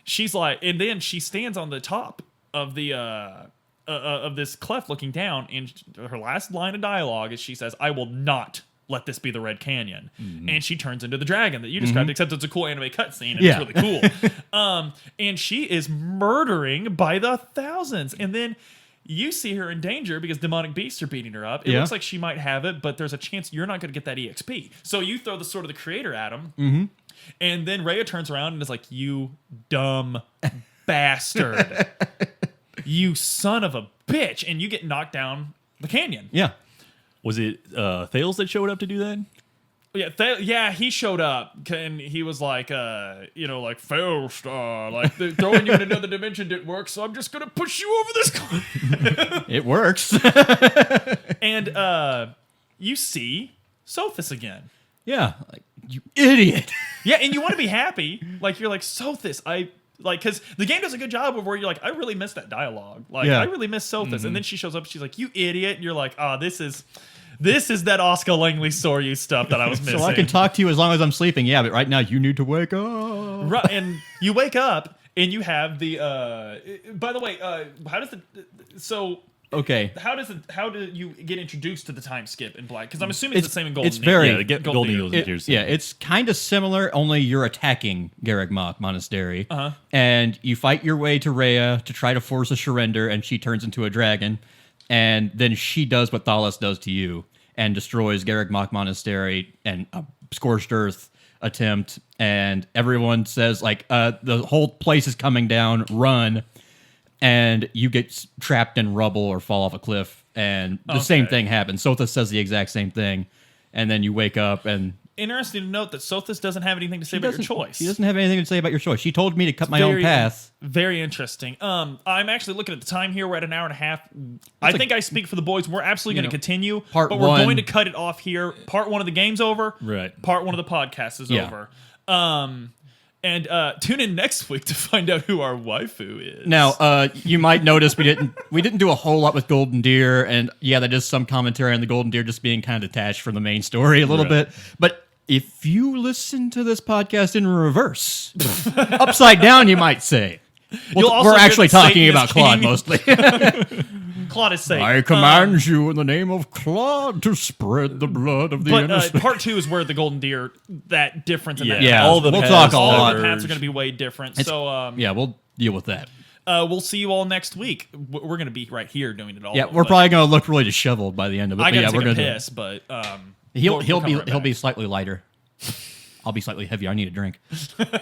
she's like, and then she stands on the top of the of this cleft looking down, and her last line of dialogue is she says, "I will not let this be the Red Canyon," and she turns into the dragon that you described. Except it's a cool anime cutscene, and Yeah. it's really cool. And she is murdering by the thousands, and then you see her in danger because demonic beasts are beating her up. It Yeah. looks like she might have it, but there's a chance you're not going to get that EXP. So you throw the sword of the creator at him, and then Rhea turns around and is like, "You dumb bastard." You son of a bitch, and you get knocked down the canyon. Yeah. Was it Thales that showed up to do that? Yeah, he showed up, and he was like, like, "Fail star, like throwing you in another dimension didn't work, so I'm just gonna push you over this cliff." It works. And you see Sothis again. Yeah. Like, you idiot. Yeah, and you want to be happy, like you're like, "Sothis, because the game does a good job of where you're like, I really miss that dialogue. Like, Yeah. I really miss Sothis." And then she shows up, she's like, "You idiot." And you're like, "Oh, this is that Oscar Langley Soryu stuff that I was missing." So I can talk to you as long as I'm sleeping. Yeah, but right now you need to wake up. Right, and you wake up and you have the by the way, how does Okay. how do you get introduced to the time skip in Black? Because I'm assuming it's the same in Golden it's very- Eagle. Yeah, get Golden Eagles into yours. Yeah, it's kind of similar, only you're attacking Garreg Mach Monastery. And you fight your way to Rhea to try to force a surrender, and she turns into a dragon. And then she does what Thalos does to you and destroys Garreg Mach Monastery and a Scorched Earth attempt. And everyone says, like, the whole place is coming down, run. And you get trapped in rubble or fall off a cliff. And the same thing happens. Sothis says the exact same thing. And then you wake up and... Interesting to note that Sothis doesn't have anything to say about your choice. She doesn't have anything to say about your choice. She told me to cut my own path. Very interesting. I'm actually looking at the time here. We're at an hour and a half. I think I speak for the boys. We're absolutely going to continue, part but we're one- going to cut it off here. Part one of the game's over. Right. Part one of the podcast is Yeah. over. And tune in next week to find out who our waifu is. Now, you might notice we didn't do a whole lot with Golden Deer, and yeah, that is some commentary on the Golden Deer just being kind of detached from the main story a little bit. But if you listen to this podcast in reverse, upside down, you might say. You'll also We're hear actually that talking Satan about is Claude king. mostly. Claude is safe. I command you in the name of Claude to spread the blood of the But innocent. part two is where the Golden Deer, that difference in that. Yeah, all the we'll paths talk a all lot. the paths are going to be way different. So Yeah, we'll deal with that. we'll see you all next week. We're going to be right here doing it all. Yeah, we're but probably going to look really disheveled by the end of it. I but got yeah, to we're take a gonna do it. piss, but He'll we'll come right be back. slightly lighter. I'll be slightly heavier. I need a drink.